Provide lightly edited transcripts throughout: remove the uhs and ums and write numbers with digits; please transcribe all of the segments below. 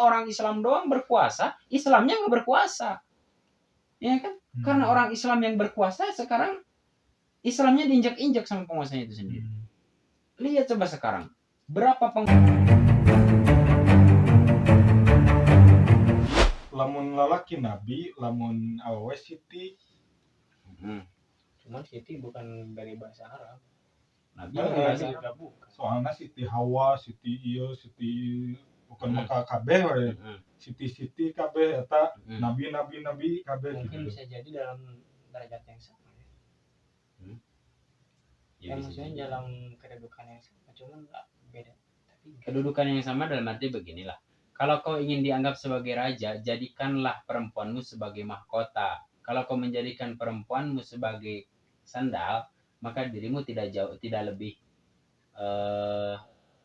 orang Islam doang berkuasa, Islamnya nggak berkuasa, ya kan? Karena orang Islam yang berkuasa sekarang Islamnya diinjak-injak sama penguasanya itu sendiri. Lihat coba sekarang berapa lamun lalaki nabi, lamun awewe siti. Cuman Siti bukan dari bahasa Arab. Nabi bahasa Arab. Soalnya Siti Hawa, Siti Iyo, Siti bukan maka kabeh we. Siti kabeh eta nabi kabeh. Mungkin gitu. bisa jadi dalam derajat yang sama ya. Ya maksudnya dalam kedudukan yang sama, cuman nggak beda. Tapi kedudukan yang sama dalam arti beginilah. Kalau kau ingin dianggap sebagai raja, jadikanlah perempuanmu sebagai mahkota. Kalau kau menjadikan perempuanmu sebagai sandal, maka dirimu tidak lebih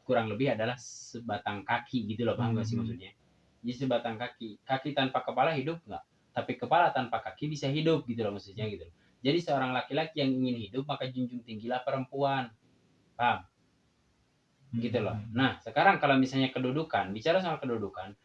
kurang lebih adalah sebatang kaki gitu loh, paham gak sih maksudnya? Jadi sebatang kaki tanpa kepala hidup nggak? Tapi kepala tanpa kaki bisa hidup gitu loh maksudnya gitu. Jadi seorang laki-laki yang ingin hidup maka junjung tinggilah perempuan, paham? Gitu loh. Nah sekarang kalau misalnya kedudukan, bicara soal kedudukan,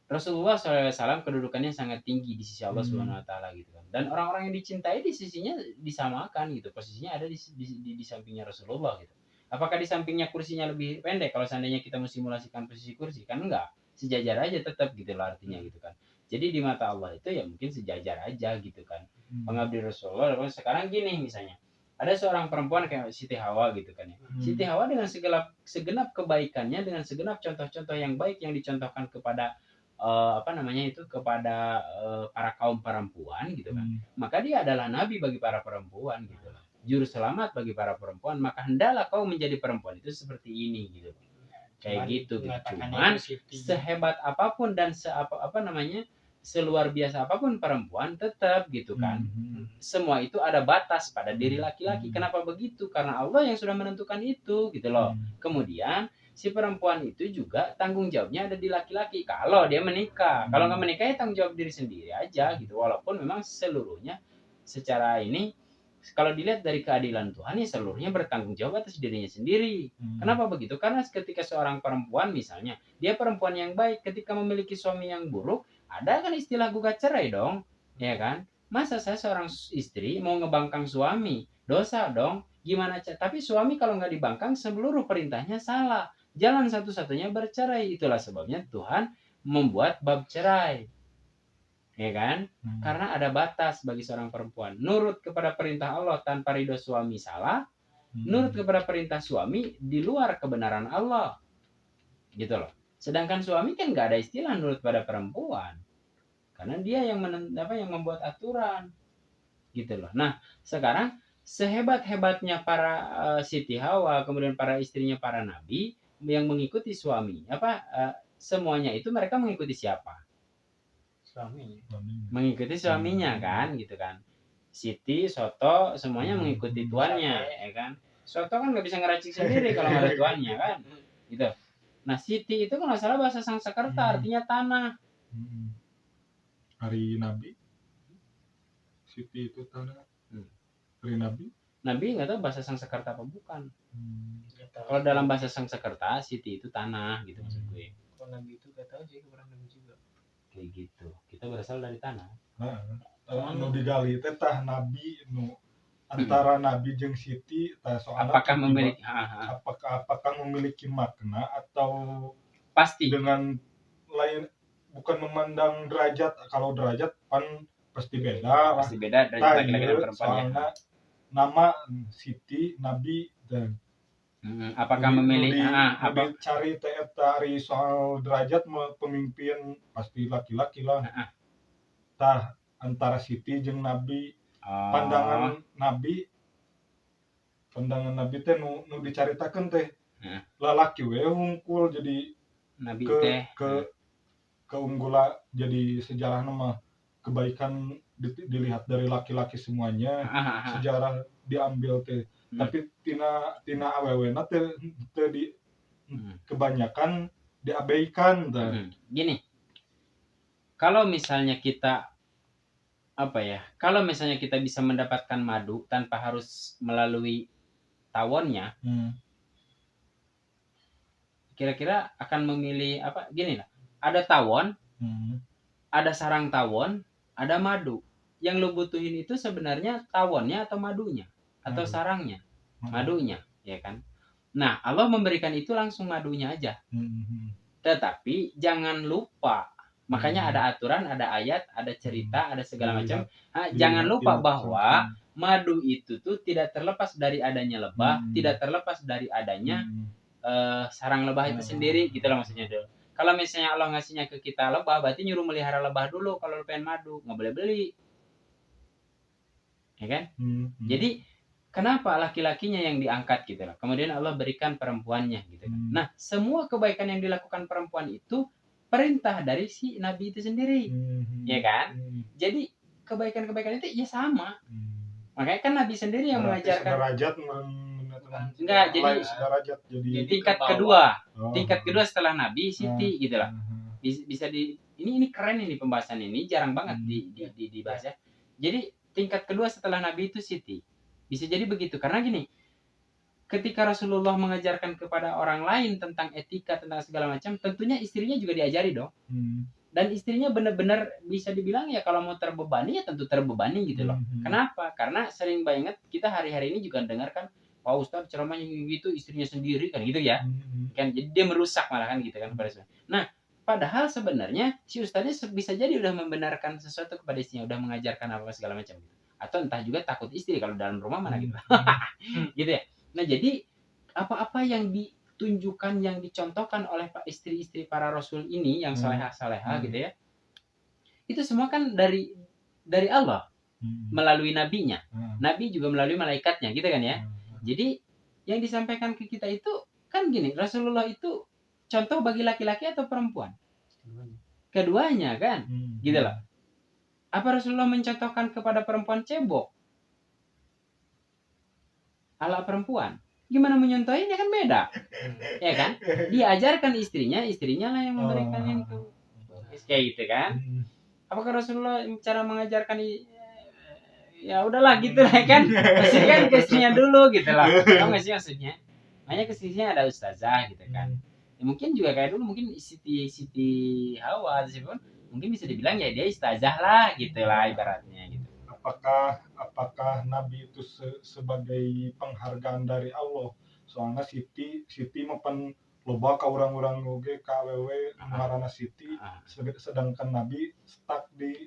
Rasulullah SAW kedudukannya sangat tinggi di sisi Allah Subhanahu Wa Taala gitu kan. Dan orang-orang yang dicintai di sisinya disamakan gitu, posisinya ada di sampingnya Rasulullah gitu. Apakah di sampingnya kursinya lebih pendek kalau seandainya kita mensimulasikan posisi kursi? Kan enggak, sejajar aja tetap gitu loh artinya gitu kan. Jadi di mata Allah itu ya mungkin sejajar aja gitu kan. Pengabdi Rasulullah sekarang gini misalnya, ada seorang perempuan kayak Siti Hawa gitu kan ya. Siti Hawa dengan segenap kebaikannya, dengan segenap contoh-contoh yang baik yang dicontohkan kepada kepada para kaum perempuan gitu kan, maka dia adalah nabi bagi para perempuan gitu lah, juru selamat bagi para perempuan. Maka hendaklah kau menjadi perempuan itu seperti ini gitu, kayak gitu. Cuman sehebat apapun dan seluar biasa apapun perempuan tetap gitu kan, semua itu ada batas pada diri laki-laki. Kenapa begitu? Karena Allah yang sudah menentukan itu gitu loh. Kemudian si perempuan itu juga tanggung jawabnya ada di laki-laki kalau dia menikah. Kalau nggak menikah ya tanggung jawab diri sendiri aja gitu. Walaupun memang seluruhnya secara ini kalau dilihat dari keadilan Tuhan ya seluruhnya bertanggung jawab atas dirinya sendiri. Kenapa begitu? Karena ketika seorang perempuan misalnya dia perempuan yang baik, ketika memiliki suami yang buruk, ada kan istilah gugat cerai dong, ya kan? Masa saya seorang istri mau ngebangkang suami, dosa dong. Gimana? Tapi suami kalau nggak dibangkang seluruh perintahnya salah. Jalan satu-satunya bercerai. Itulah sebabnya Tuhan membuat bab cerai, ya kan? Karena ada batas bagi seorang perempuan. Nurut kepada perintah Allah tanpa ridho suami salah, nurut kepada perintah suami di luar kebenaran Allah, gitu loh. Sedangkan suami kan nggak ada istilah nurut pada perempuan, karena dia yang membuat aturan, gitu loh. Nah sekarang sehebat-hebatnya para Siti Hawa, kemudian para istrinya para nabi yang mengikuti suami, semuanya itu mereka mengikuti siapa? suaminya. Mengikuti suaminya kan, gitu kan. Siti, Soto, semuanya mengikuti tuannya, ya kan. Soto kan nggak bisa ngeracik sendiri kalau nggak ada tuannya kan, gitu. Nah Siti itu kalau nggak salah bahasa Sangsekerta artinya tanah. Hari Nabi, Siti itu tanah. Hari Nabi. Nabi nggak tahu bahasa Sangsekerta apa bukan. Kalau dalam bahasa Sangsekerta, Siti itu tanah gitu maksud gue. Kalau Nabi itu nggak tahu sih, kebenaran Nabi juga. Kayak gitu. Kita berasal dari tanah. Nu digali teh tah Nabi nu antara Nabi jeung Siti tah soalnya apakah memiliki apakah memiliki makna atau pasti dengan lain, bukan memandang derajat. Kalau derajat kan pasti beda derajat laki-laki dan perempuan ya. Nama Siti Nabi dan apakah memilih cari dari soal derajat pemimpin pasti laki-laki lah. Tah antara Siti jeung Nabi, pandangan Nabi teh nu dicaritakeun teh lalaki we hungkul jadi Nabi ke keunggulan, jadi sejarah nama kebaikan dilihat dari laki-laki semuanya. Sejarah diambil teh tapi tina awewena teh di kebanyakan diabaikan. Gini, kalau misalnya kita kalau misalnya kita bisa mendapatkan madu tanpa harus melalui tawonnya, kira-kira akan memilih gini lah, ada tawon, Hmm. ada sarang tawon, ada madu. Yang lu butuhin itu sebenarnya tawonnya atau madunya atau Madu. sarangnya, Madu. madunya, ya kan? Nah, Allah memberikan itu langsung madunya aja. Tetapi jangan lupa, makanya ada aturan, ada ayat, ada cerita, ada segala macam. Jangan lupa bahwa madu itu tuh tidak terlepas dari adanya lebah, tidak terlepas dari adanya sarang lebah itu sendiri, gitu lah maksudnya dulu. Kalau misalnya Allah ngasihnya ke kita lebah, berarti nyuruh melihara lebah dulu. Kalau lu pengen madu, nggak boleh beli, ya kan? Jadi kenapa laki-lakinya yang diangkat gitu lah. Kemudian Allah berikan perempuannya gitu kan. Nah, semua kebaikan yang dilakukan perempuan itu perintah dari si Nabi itu sendiri, ya kan? Jadi kebaikan-kebaikan itu ya sama. Makanya kan Nabi sendiri yang mengajarkan. Enggak, jadi tingkat kedua. Tingkat kedua setelah Nabi Siti gitu lah. Bisa ini keren ini pembahasan ini, jarang banget dibahas ya. Jadi tingkat kedua setelah Nabi itu Siti. Bisa jadi begitu karena gini. Ketika Rasulullah mengajarkan kepada orang lain tentang etika, tentang segala macam, tentunya istrinya juga diajari dong. Dan istrinya benar-benar bisa dibilang ya kalau mau terbebani ya tentu terbebani gitu loh. Kenapa? Karena sering banget kita hari-hari ini juga dengarkan Pak Ustadz ceramahnya gitu, istrinya sendiri kan gitu ya. Kan jadi dia merusak malah kan gitu kan pada istrinya. Nah, padahal sebenarnya si ustadznya bisa jadi udah membenarkan sesuatu kepada istrinya, udah mengajarkan apa segala macam gitu. Atau entah juga takut istri kalau dalam rumah mana gitu. Gitu ya. Nah, jadi apa-apa yang ditunjukkan, yang dicontohkan oleh istri-istri para rasul ini yang salehah-salehah gitu ya. Itu semua kan dari Allah melalui nabinya. Nabi juga melalui malaikatnya gitu kan ya. Jadi yang disampaikan ke kita itu kan gini, Rasulullah itu contoh bagi laki-laki atau perempuan? Keduanya kan. Gitu loh. Apa Rasulullah mencontohkan kepada perempuan cebok? Ala perempuan. Gimana menyontohinnya kan beda. Ya kan? Diajarkan istrinya lah yang memberikan itu. Kayak gitu kan? Apakah Rasulullah cara mengajarkan ya udahlah gitu lah kan? Pasti kan ke istrinya dulu gitu lah. Tahu nggak sih maksudnya? Makanya ke istrinya ada ustazah gitu kan. Ya, mungkin juga kayak dulu mungkin Siti Hawa mungkin bisa dibilang ya dia ustazah lah gitu lah ibaratnya gitu. Apakah Nabi itu sebagai penghargaan dari Allah? Soalnya Siti maupun loba ka orang-orang oge KWW ngaranna Siti, sedangkan Nabi stuck di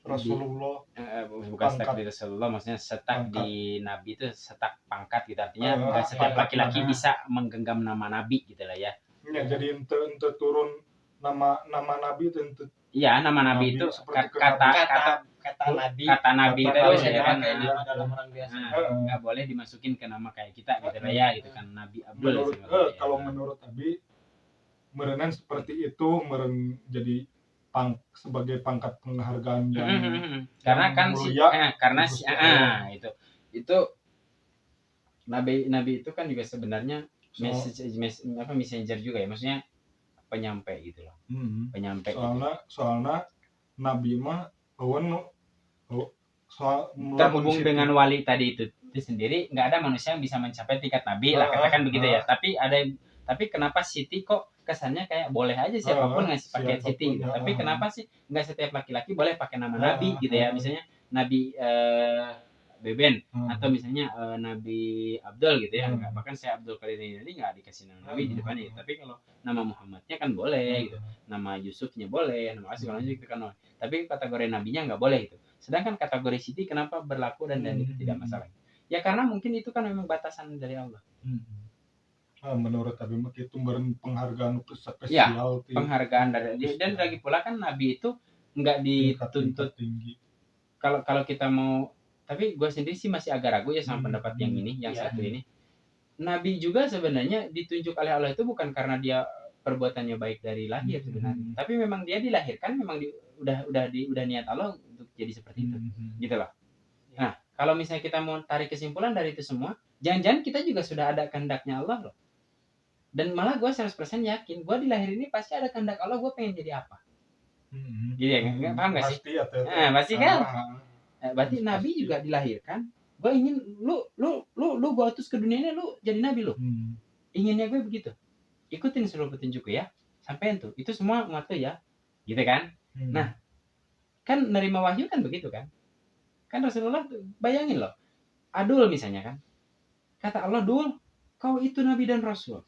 Rasulullah. Bukan stuck di Rasulullah, maksudnya stuck di Nabi itu stuck pangkat gitu, artinya nggak setiap laki-laki bisa menggenggam nama Nabi gitu lah ya. Ya, jadi ente turun nama Nabi itu ente. Iya, nama Nabi itu kata Nabi itu ya kan dalam orang biasa. Nggak boleh dimasukin ke nama kayak kita gitu lah ya, gitu kan Nabi Abdul. Kalau menurut Abi merenan seperti itu jadi sebagai pangkat penghargaan yang karena kan mulia, itu Nabi itu kan juga sebenarnya messenger juga ya, maksudnya penyampai gitu loh. Penyampai. Soalnya Nabi mah terhubung dengan wali tadi itu sendiri, nggak ada manusia yang bisa mencapai tingkat Nabi lah katakan begitu ya. Tapi kenapa Siti kok kesannya kayak boleh aja siapapun ngasih pakai Siti gitu. Tapi kenapa sih nggak setiap laki-laki boleh pakai nama Nabi gitu ya, misalnya Nabi Beben atau misalnya Nabi Abdul gitu ya. Bahkan saya Abdul kali ini nggak dikasih nama Nabi di depannya, tapi kalau nama Muhammadnya kan boleh gitu, nama Yusufnya boleh, nama segala macam gitu kan. Tapi kategori nabinya nggak boleh gitu. Sedangkan kategori Siti kenapa berlaku dan itu tidak masalah? Ya karena mungkin itu kan memang batasan dari Allah. Menurut Abi itu penghargaan spesial. Ya, penghargaan dari dia, dan lagi pula kan Nabi itu nggak dituntut tinggi. Kalau kita mau, tapi gue sendiri sih masih agak ragu ya sama pendapat yang ini, yang satu ini. Nabi juga sebenarnya ditunjuk oleh Allah itu bukan karena dia perbuatannya baik dari lahir sebenarnya, tapi memang dia dilahirkan memang udah niat Allah untuk jadi seperti itu, gitu loh. Nah, kalau misalnya kita mau tarik kesimpulan dari itu semua, jangan-jangan kita juga sudah ada kehendaknya Allah loh. Dan malah gue 100% yakin, gue di lahir ini pasti ada kehendak Allah, gue pengen jadi apa. Gitu ya, nggak paham nggak sih? Pasti kan. Berarti Nabi juga dilahirkan, gue ingin lu gue utus ke dunia ini, lu jadi Nabi lu. Inginnya gue begitu. Ikutin seluruh petunjukku ya. sampean tuh itu semua umat tuh ya, gitu kan. Nah, kan nerima wahyu kan begitu kan Rasulullah tuh, bayangin loh, Adul misalnya kan, kata Allah, Dul, kau itu nabi dan rasul,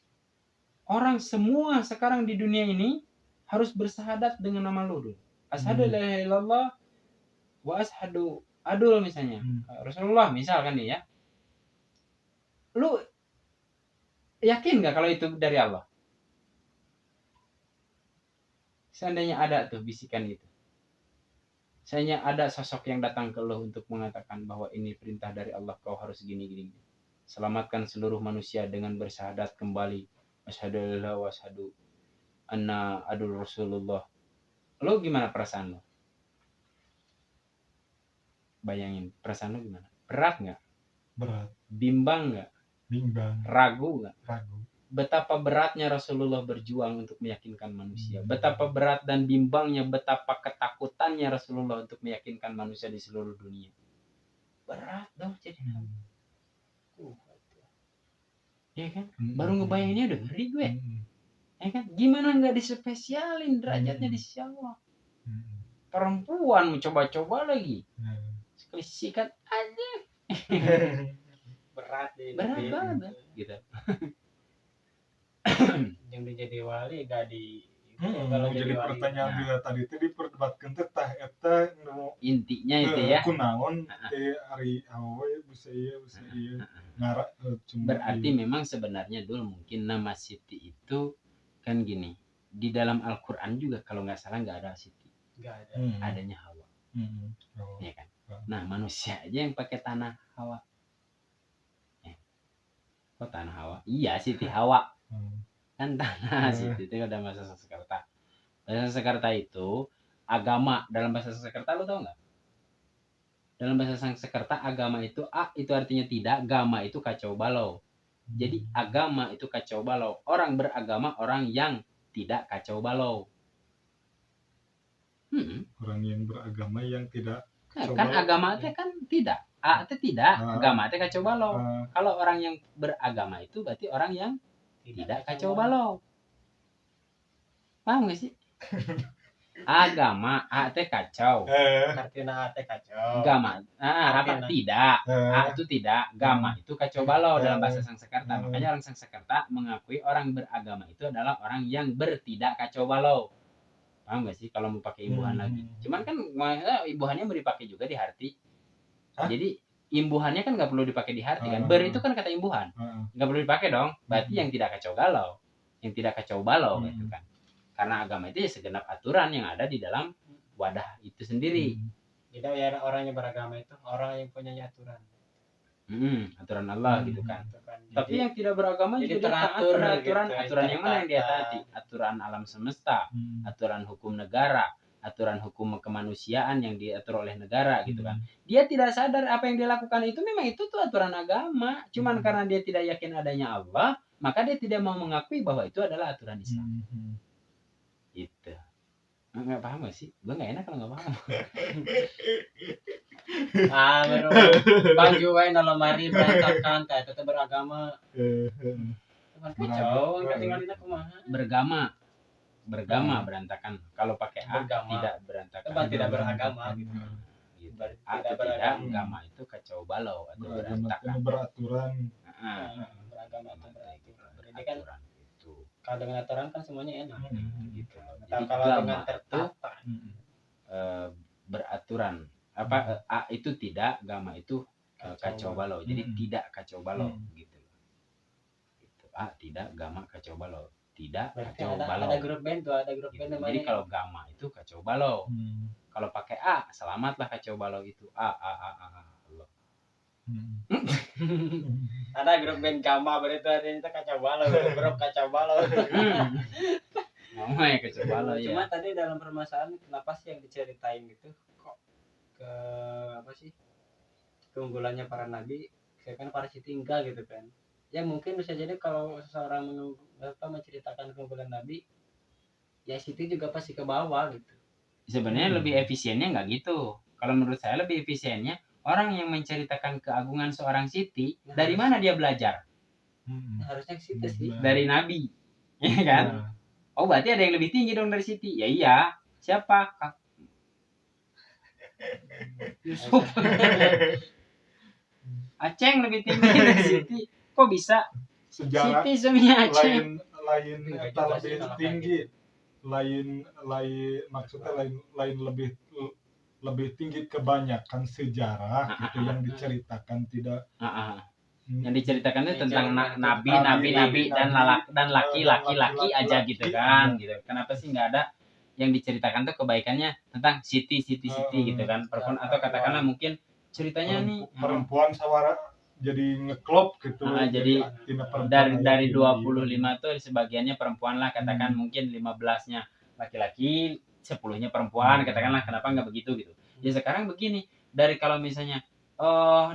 orang semua sekarang di dunia ini harus bersahadat dengan nama lu, Dul. Asyhadu la ilaha illallah wa asyhadu Adul misalnya, Rasulullah misalkan nih ya, lu yakin nggak kalau itu dari Allah? Seandainya ada tuh bisikan itu, seandainya ada sosok yang datang ke lo untuk mengatakan bahwa ini perintah dari Allah, kau harus gini, selamatkan seluruh manusia dengan bersahadat kembali, asyhadu alla ilaha wa asyhadu anna adul rasulullah, lo gimana perasaan lo? Bayangin perasaan lo gimana? Berat nggak? Berat. Bimbang nggak? Bimbang. Ragu nggak? Ragu. Betapa beratnya Rasulullah berjuang untuk meyakinkan manusia. Betapa berat dan bimbangnya, betapa ketakutannya Rasulullah untuk meyakinkan manusia di seluruh dunia. Berat dong jadi nabi. Ya kan? Baru ngebayanginnya udah ngeri gue. Ya kan? Gimana nggak dispesialin derajatnya di sisi Allah? Perempuan mencoba-coba lagi. Sekali sikat aja. Berat banget gitu. Yang jadi wali gak di kalau jadi pertanyaan bila tadi itu diperdebatkan teh eta intinya itu ya kunaon teh ari awe bisa iya ngarak berarti memang sebenarnya dulu mungkin nama Siti itu kan gini, di dalam Al-Qur'an juga kalau nggak salah nggak ada Siti, nggak ada, adanya Hawa. Ya kan. Nah manusia aja yang pakai tanah Hawa. Kok tanah Hawa? Iya Siti Hawa. Kan tanah Siti itu ada bahasa Sanskerta. Bahasa Sanskerta itu agama, dalam bahasa Sanskerta lo tau nggak? Dalam bahasa Sanskerta agama itu itu artinya tidak, gama itu kacau balau. Jadi agama itu kacau balau. Orang beragama orang yang tidak kacau balau. Orang yang beragama yang tidak kan agama itu kan tidak. Itu tidak, agama itu kacau balau. Kalau orang yang beragama itu berarti orang yang tidak kacau balau. Paham gak sih? Agama itu kacau. Artinya itu kacau. Agama apa tidak? Itu tidak. Agama itu kacau balau dalam bahasa Sanskerta. Makanya orang Sanskerta mengakui orang beragama itu adalah orang yang bertidak kacau balau. Paham gak sih kalau mau pakai imbuhan lagi? Cuman kan imbuhannya mau dipakai juga di harti. Jadi imbuhannya kan nggak perlu dipakai di harti kan. Ber itu kan kata imbuhan. Nggak perlu dipakai dong. Berarti yang tidak kacau balau. Yang tidak kacau balau gitu kan. Karena agama itu ya segenap aturan yang ada di dalam wadah itu sendiri. Jadi ya orang yang beragama itu orang yang punya aturan. Aturan Allah gitu kan. Tapi yang tidak beragama jadi juga teratur aturan gitu, aturan yang mana yang dia taati? Aturan alam semesta, aturan hukum negara, aturan hukum kemanusiaan yang diatur oleh negara gitu kan. Dia tidak sadar apa yang dia lakukan itu memang itu tuh aturan agama. Cuman karena dia tidak yakin adanya Allah, maka dia tidak mau mengakui bahwa itu adalah aturan Islam. Gitu. Nggak paham gak sih? Gue nggak enak kalau nggak paham. Baru baju wae na lemari berantakan kayak tetap beragama. Kacau, enggak tinggalin aku mah. Bergama berantakan. Kalau pakai tidak berantakan. Tidak beragama gitu. Tidak beragama itu kacau balau atau berantakan. Beraturan. Beragama itu beraturan. Jadi kan kalau dengan aturan kan semuanya enak. Gitu. Jadi kalau dengan tertata beraturan. Itu tidak, gama itu kacau balau. Jadi tidak kacau balau gitu. Tidak, gama kacau balau. Tidak berarti kacau balau. Ada grup band tuh, ada grup gitu. band namanya. Jadi kalau gama itu kacau balau. Kalau pakai selamatlah kacau balau itu. Allah. Ada grup band gama berarti artinya kacau balau, grup kacau balau. Namanya kacau balau ya. Cuma tadi dalam permasalahan kenapa sih yang diceritain gitu kok ke apa sih keunggulannya para nabi, kan para Siti enggak gitu kan. Ya mungkin bisa jadi kalau seseorang menceritakan keunggulan nabi, ya Siti juga pasti ke bawah gitu. Sebenarnya lebih efisiennya nggak gitu. Kalau menurut saya lebih efisiennya orang yang menceritakan keagungan seorang Siti, dari mana dia belajar? Harusnya Siti sih. Dari Nabi, ya kan? Oh berarti ada yang lebih tinggi dong dari Siti. Ya iya. Siapa? Yusuf. Aceh lebih tinggi dari Siti. Kok bisa? Sejarah Siti suaminya Aceh. lain eta lebih tinggi. Lain maksudnya lain lebih tinggi, kebanyakan sejarah gitu yang diceritakan tidak Yang diceritakan itu tentang nabi dan laki-laki aja gitu kan gitu. Kenapa sih nggak ada yang diceritakan tuh kebaikannya tentang Siti gitu kan, perempuan, atau katakanlah mungkin ceritanya nih perempuan sawara jadi ngeklop gitu. jadi dari 25 tuh sebagiannya perempuan lah, katakan mungkin 15-nya laki-laki, 10-nya perempuan, katakanlah. Kenapa nggak begitu gitu. Ya sekarang begini, dari kalau misalnya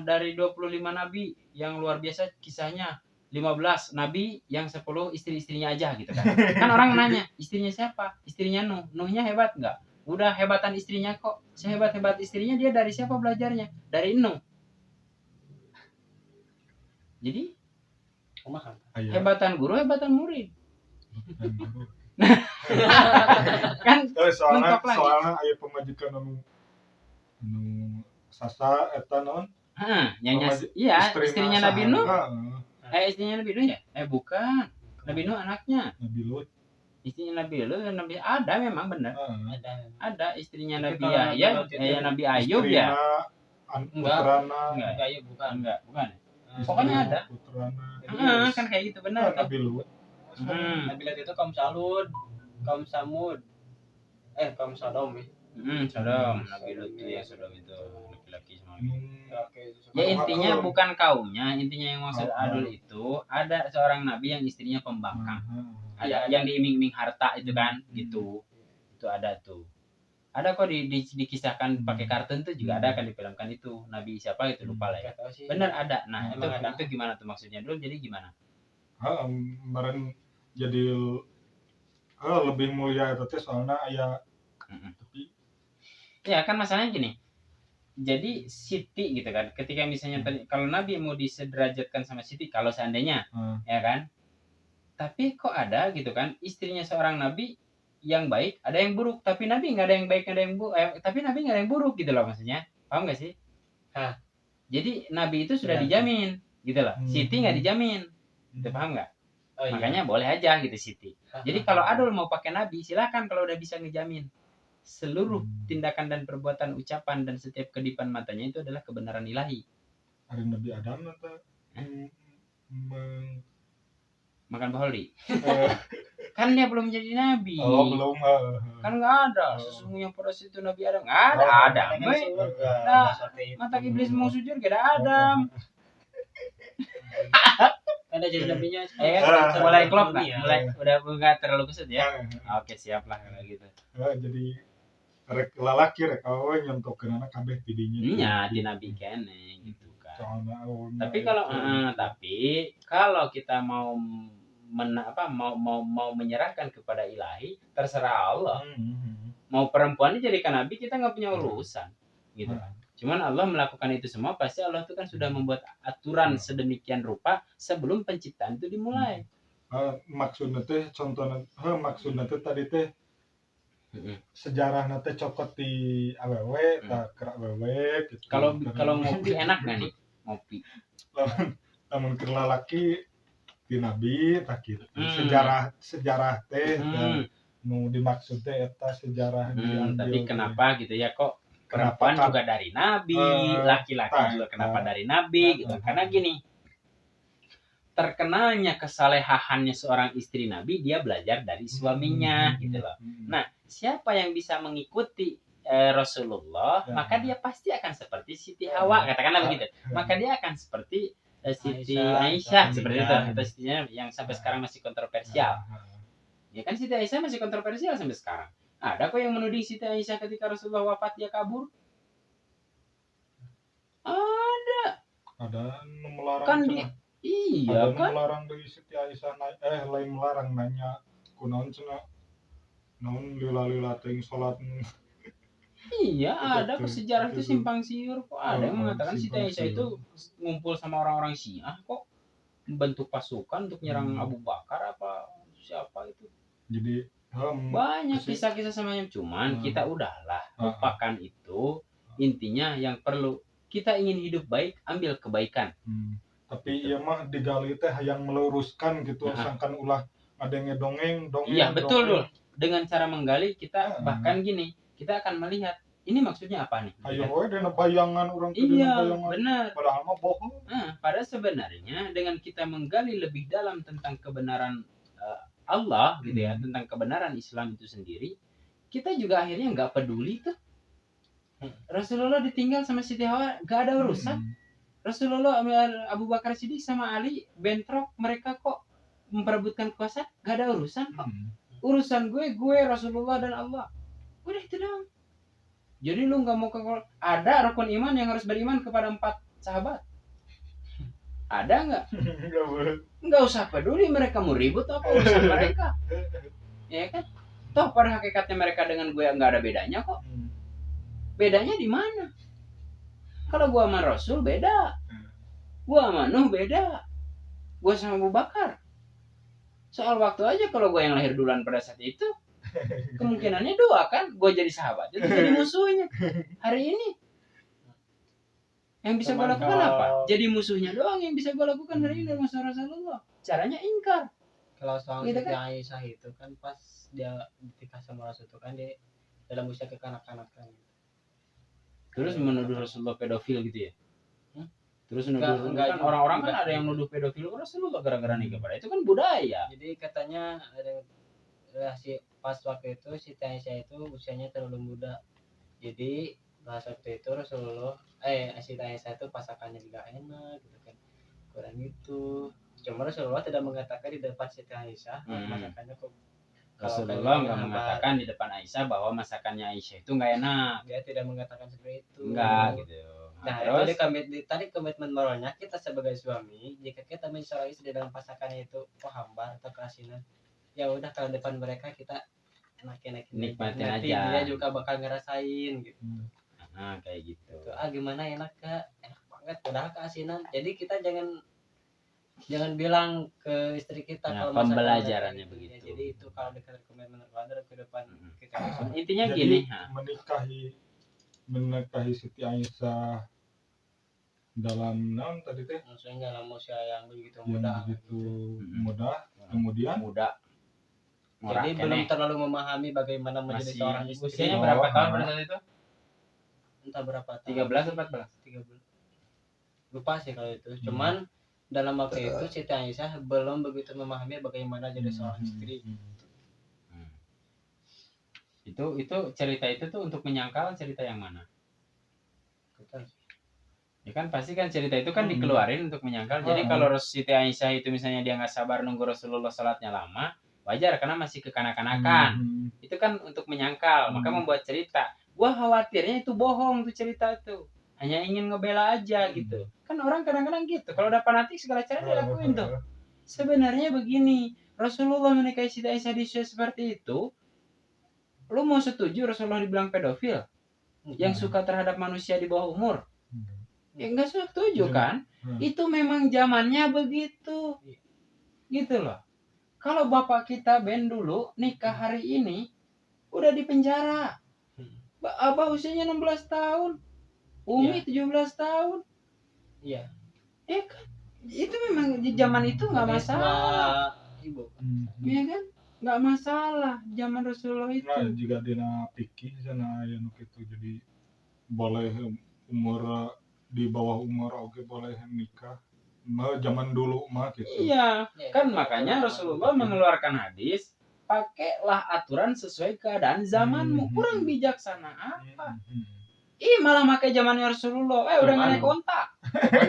dari 25 nabi yang luar biasa kisahnya, 15 nabi yang 10 istri-istrinya aja gitu kan. Kan orang nanya, istrinya siapa? Istrinya Nuh. Nuhnya hebat nggak? Udah hebatan istrinya kok. Sehebat-hebat istrinya dia dari siapa belajarnya? Dari Nuh. Jadi hebatan guru, hebatan murid. Kan soalnya aya pemajikan anu sasa eta naon? Yang istrinya Nabi Nuh. Istrinya Nabi Nuh ya? Bukan. Nabi Nuh anaknya. Nabi Lut. Istrinya Nabi Lut, Nabi ada memang benar. Ada istrinya Nabi Yahya, Nabi Ayub ya. Enggak. Nabi Ayub bukan. Pokoknya ada. Kan kayak gitu benar. Nabi Lut. Nabi Lut itu kaum Salud, kaum Samud, kaum Sodom ya. Sodom, Nabi Lut itu ya, Sodom itu laki-laki semua. Ya intinya bukan kaumnya, intinya yang maksud Adul itu ada seorang nabi yang istrinya pembangkang. Ada yang diiming-iming harta itu kan, gitu. Itu ada tuh. Ada kok dikisahkan pakai kartun tuh juga ada kan, difilmkan itu. Nabi siapa itu lupa lah ya. Benar ada. Nah, itu gimana tuh maksudnya dulu? Jadi gimana? Kemarin jadi lebih mulia itu soalnya aya ya kan masalahnya gini. Jadi Siti gitu kan, ketika misalnya kalau Nabi mau disederajatkan sama Siti kalau seandainya ya kan, tapi kok ada gitu kan istrinya seorang Nabi yang baik, ada yang buruk, tapi Nabi nggak ada yang baik, nggak ada yang buruk, tapi Nabi nggak ada yang buruk gitu loh maksudnya. Paham nggak sih? Jadi Nabi itu sudah dijamin gitu loh, Siti nggak dijamin. Itu paham nggak? Makanya boleh aja gitu Siti. Jadi kalau Adul mau pakai Nabi silakan kalau udah bisa ngejamin seluruh tindakan dan perbuatan, ucapan dan setiap kedipan matanya itu adalah kebenaran ilahi. Ada Nabi Adam atau makan baholi. Kan dia belum jadi nabi. Belum. Kan nggak ada. Sesungguhnya proses itu Nabi Adam nggak ada. Adam. Mata iblis mau sujud gak ada Adam. Ada jadi nabinya. Mulai klop nggak? Mulai udah nggak terlalu kusut ya? Oke siap lah kalau gitu. Jadi rek lalaki rek awe nyontokeun anak kabeh tidinya. Iya, di nabi kene gitu kan. Tapi kalau kita mau mau menyerahkan kepada ilahi, terserah Allah. Mau perempuan dijadikan nabi, kita nggak punya urusan gitu kan. Cuman Allah melakukan itu semua pasti Allah itu kan sudah membuat aturan sedemikian rupa sebelum penciptaan itu dimulai. Maksudnya teh contohnya maksudnya teh tadi teh sejarahnya teh cokot di awewe tak kerak wewe gitu. Kalau ngopi enak nggak nih ngopi? Namun keur lalaki di nabi tak gitu. Sejarah teh nu dimaksud teh eta sejarah diambil. Tapi kenapa gitu ya kok perempuan juga dari nabi, laki-laki juga kenapa dari nabi gitu. Karena gini, terkenalnya kesalehahannya seorang istri nabi, dia belajar dari suaminya gitu loh. Nah, siapa yang bisa mengikuti Rasulullah, maka dia pasti akan seperti Siti Hawa, katakanlah begitu. Maka dia akan seperti Siti Aisyah seperti itu, atau Sitinya yang sampai sekarang masih kontroversial. Ya kan Siti Aisyah masih kontroversial sampai sekarang. Ada kok yang menuding Siti Aisyah ketika Rasulullah wafat dia kabur? Ada melarang kan dia. Iya kan? Melarang dari Siti Aisyah lain melarang nanya kunaon cenah. Naon lila-lila teuing salat. Iya, ada kok sejarah itu simpang siur kok. Ada yang mengatakan Siti Aisyah itu ngumpul sama orang-orang Syiah kok, membentuk pasukan untuk nyerang Abu Bakar apa siapa itu. Jadi banyak kisah-kisah semacam. Cuman kita udahlah lupakan itu. Intinya yang perlu kita ingin hidup baik, ambil kebaikan. Tapi iya mah digali teh yang meluruskan gitu, sangkan ulah ada yang dongeng. Iya betul dul. Dengan cara menggali kita bahkan gini, kita akan melihat ini maksudnya apa nih? Ayo we dena bayangan orang tuh iya, bayangan. Benar. Padahal mah bohong. Padahal sebenarnya dengan kita menggali lebih dalam tentang kebenaran Allah gitu ya, tentang kebenaran Islam itu sendiri, kita juga akhirnya nggak peduli tuh. Rasulullah ditinggal sama Siti Hawa gak ada urusan. Rasulullah Abu Bakar Siddiq sama Ali bentrok, mereka kok memperebutkan kuasa, gak ada urusan kok. Urusan gue Rasulullah dan Allah. Udah itu doang. Jadi lu nggak mau ada rukun iman yang harus beriman kepada 4 sahabat? Ada nggak? Nggak usah peduli mereka mau ribut apa urusan mereka. Ya kan? Toh pada hakikatnya mereka dengan gue nggak ada bedanya kok. Bedanya di mana? Kalau gua sama Rasul beda. Gua sama Nuh beda. Gua sama Abu Bakar. Soal waktu aja kalau gua yang lahir duluan pada saat itu, kemungkinannya 2 kan, gua jadi sahabat, itu jadi musuhnya. Hari ini yang bisa gua lakukan apa? Jadi musuhnya doang yang bisa gua lakukan hari ini dengan Rasulullah. Caranya ingkar. Kalau soal gitu Siti Aisyah itu kan pas dia ditikah sama Rasul itu kan dia dalam usia kekanak-kanakan. Terus menuduh Rasulullah pedofil gitu ya? Terus nuduh kan orang-orang kan ada yang nuduh pedofil Rasulullah gara-gara nikah, pada itu kan budaya. Jadi katanya ada pas waktu itu Siti Aisyah itu usianya terlalu muda. Jadi pas waktu itu Rasulullah Siti Aisyah itu pasakannya juga enak gitu kan. Kurang itu. Cuma Rasulullah tidak mengatakan di depan Siti Aisyah masakannya kok. Rasulullah nggak mengatakan di depan Aisyah bahwa masakannya Aisyah itu nggak enak. Dia tidak mengatakan seperti itu. Enggak gitu. Nah, terus tadi komitmen moralnya kita sebagai suami, jika kita mencari istri dalam pasangannya itu hambar atau keasinan, ya udah kalau depan mereka kita enak-enakin nikmatin aja. Dia juga bakal ngerasain gitu. Nah, kayak gitu. Gimana enak Kak? Enak banget padahal keasinan. Jadi kita jangan bilang ke istri kita kalau pembelajarannya begitu. Jadi itu kalau dekat komitmen keluarga ke depan kita. Intinya jadi, gini, menikahi Siti Aisyah dalam tadi teh maksudnya dalam usia yang begitu muda. Kemudian jadi belum terlalu memahami bagaimana menjadi seorang istri. Usianya berapa tahun pada saat itu? Entah berapa tahun. 13 atau 14? Lupa sih kalau itu. Cuman dalam waktu itu Siti Aisyah belum begitu memahami bagaimana jadi seorang istri. Itu cerita itu tuh untuk menyangkal cerita yang mana? Ya kan pasti kan cerita itu kan dikeluarin untuk menyangkal. Jadi kalau Siti Aisyah itu misalnya dia nggak sabar nunggu Rasulullah salatnya lama, wajar karena masih kekanak-kanakan. Itu kan untuk menyangkal, maka membuat cerita. Gua khawatirnya itu bohong tuh cerita itu. Hanya ingin ngebela aja gitu. Kan orang kadang-kadang gitu. Kalau udah fanatik segala cara dilakuin tuh. Sebenarnya begini, Rasulullah menikahi Siti Aisyah di usia seperti itu, lu mau setuju Rasulullah dibilang pedofil? Yang suka terhadap manusia di bawah umur? Ya enggak setuju kan? Itu memang zamannya begitu. Gitu loh. Kalau bapak kita Ben dulu nikah hari ini udah di penjara. Abah usianya 16 tahun. Umi 17 tahun. Iya. Kan? Itu memang di zaman itu enggak masalah. Ibu. Iya kan? Enggak masalah zaman Rasulullah itu. Nah, jika dina pikir sana aya nu kitu jadi boleh umur di bawah umur oke boleh nikah. Zaman dulu mah gitu. Iya, kan makanya Rasulullah mengeluarkan hadis, pakailah aturan sesuai keadaan zamanmu. Kurang bijaksana apa? Malah pakai zamannya Rasulullah. Udah nggak naik kontak.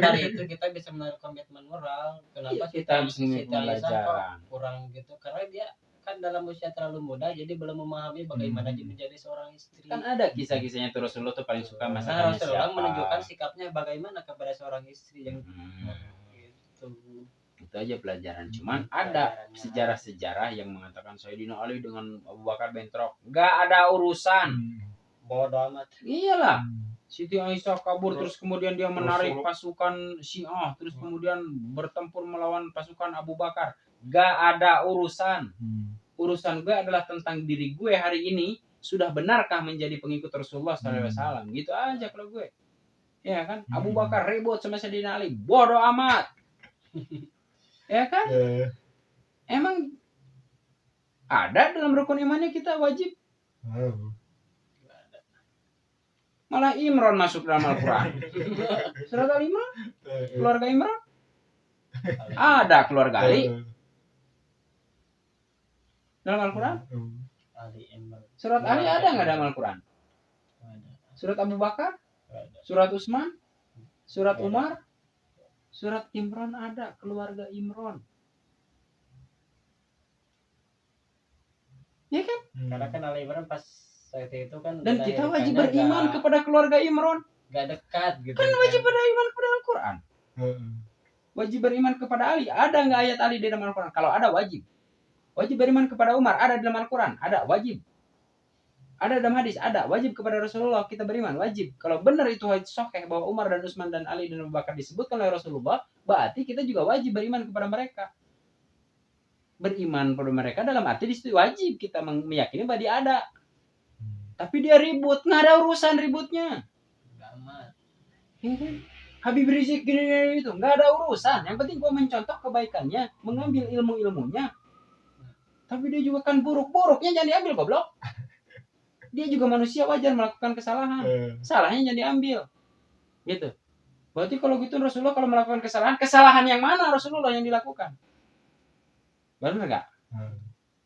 Dari itu kita bisa menarik komitmen moral. Kenapa kita harus belajar kurang gitu? Karena dia kan dalam usia terlalu muda, jadi belum memahami bagaimana dia menjadi seorang istri. Kan ada kisah-kisahnya tuh Rasulullah tuh paling suka masakannya siapa. Rasulullah menunjukkan sikapnya bagaimana kepada seorang istri yang gitu. Itu aja pelajaran. Cuman ada sejarah-sejarah yang mengatakan Sayyidina Ali dengan Abu Bakar bentrok. Nggak ada urusan. Bodoh amat. Iyalah. Siti Aisyah kabur terus kemudian dia menarik pasukan Syiah terus kemudian bertempur melawan pasukan Abu Bakar. Gak ada urusan. urusan gue adalah tentang diri gue hari ini, sudah benarkah menjadi pengikut Rasulullah SAW. Gitu aja kalau gue. Ya kan? Abu Bakar ribut sama Sayyidina Ali, bodoh amat. Ya kan? Emang ada dalam rukun imannya kita wajib? Malah Imran masuk dalam Al-Quran. Surat Al-Imran, keluarga Imran. Ada keluarga Ali dalam Al-Quran. Surat Ali ada nggak dalam Al-Quran? Surat Abu Bakar, surat Utsman, surat Umar, surat Imran ada, keluarga Imran. Ya kan? Karena kan Ali Imran pas saat itu kan, dan kita wajib beriman kepada keluarga Imran. Gak dekat gitu. Kan wajib beriman kepada Al-Quran. Wajib beriman kepada Ali. Ada nggak ayat Ali di dalam Al-Quran? Kalau ada, wajib. Wajib beriman kepada Umar. Ada di dalam Al-Quran? Ada, wajib. Ada dalam hadis? Ada. Wajib kepada Rasulullah kita beriman, wajib. Kalau benar itu hadis sahih bahwa Umar dan Utsman dan Ali dan Abu Bakar disebutkan oleh Rasulullah, berarti kita juga wajib beriman kepada mereka. Beriman pada mereka dalam arti di situ wajib kita meyakini bahwa dia ada. Tapi dia ribut, nggak ada urusan ributnya. Habib Rizik gini itu nggak ada urusan. Yang penting gua mencontoh kebaikannya, mengambil ilmu-ilmunya. Tapi dia juga kan buruk-buruknya jangan diambil goblok. Dia juga manusia, wajar melakukan kesalahan. Salahnya jangan diambil. Gitu. Berarti kalau gitu Rasulullah kalau melakukan kesalahan yang mana Rasulullah yang dilakukan? Benar nggak?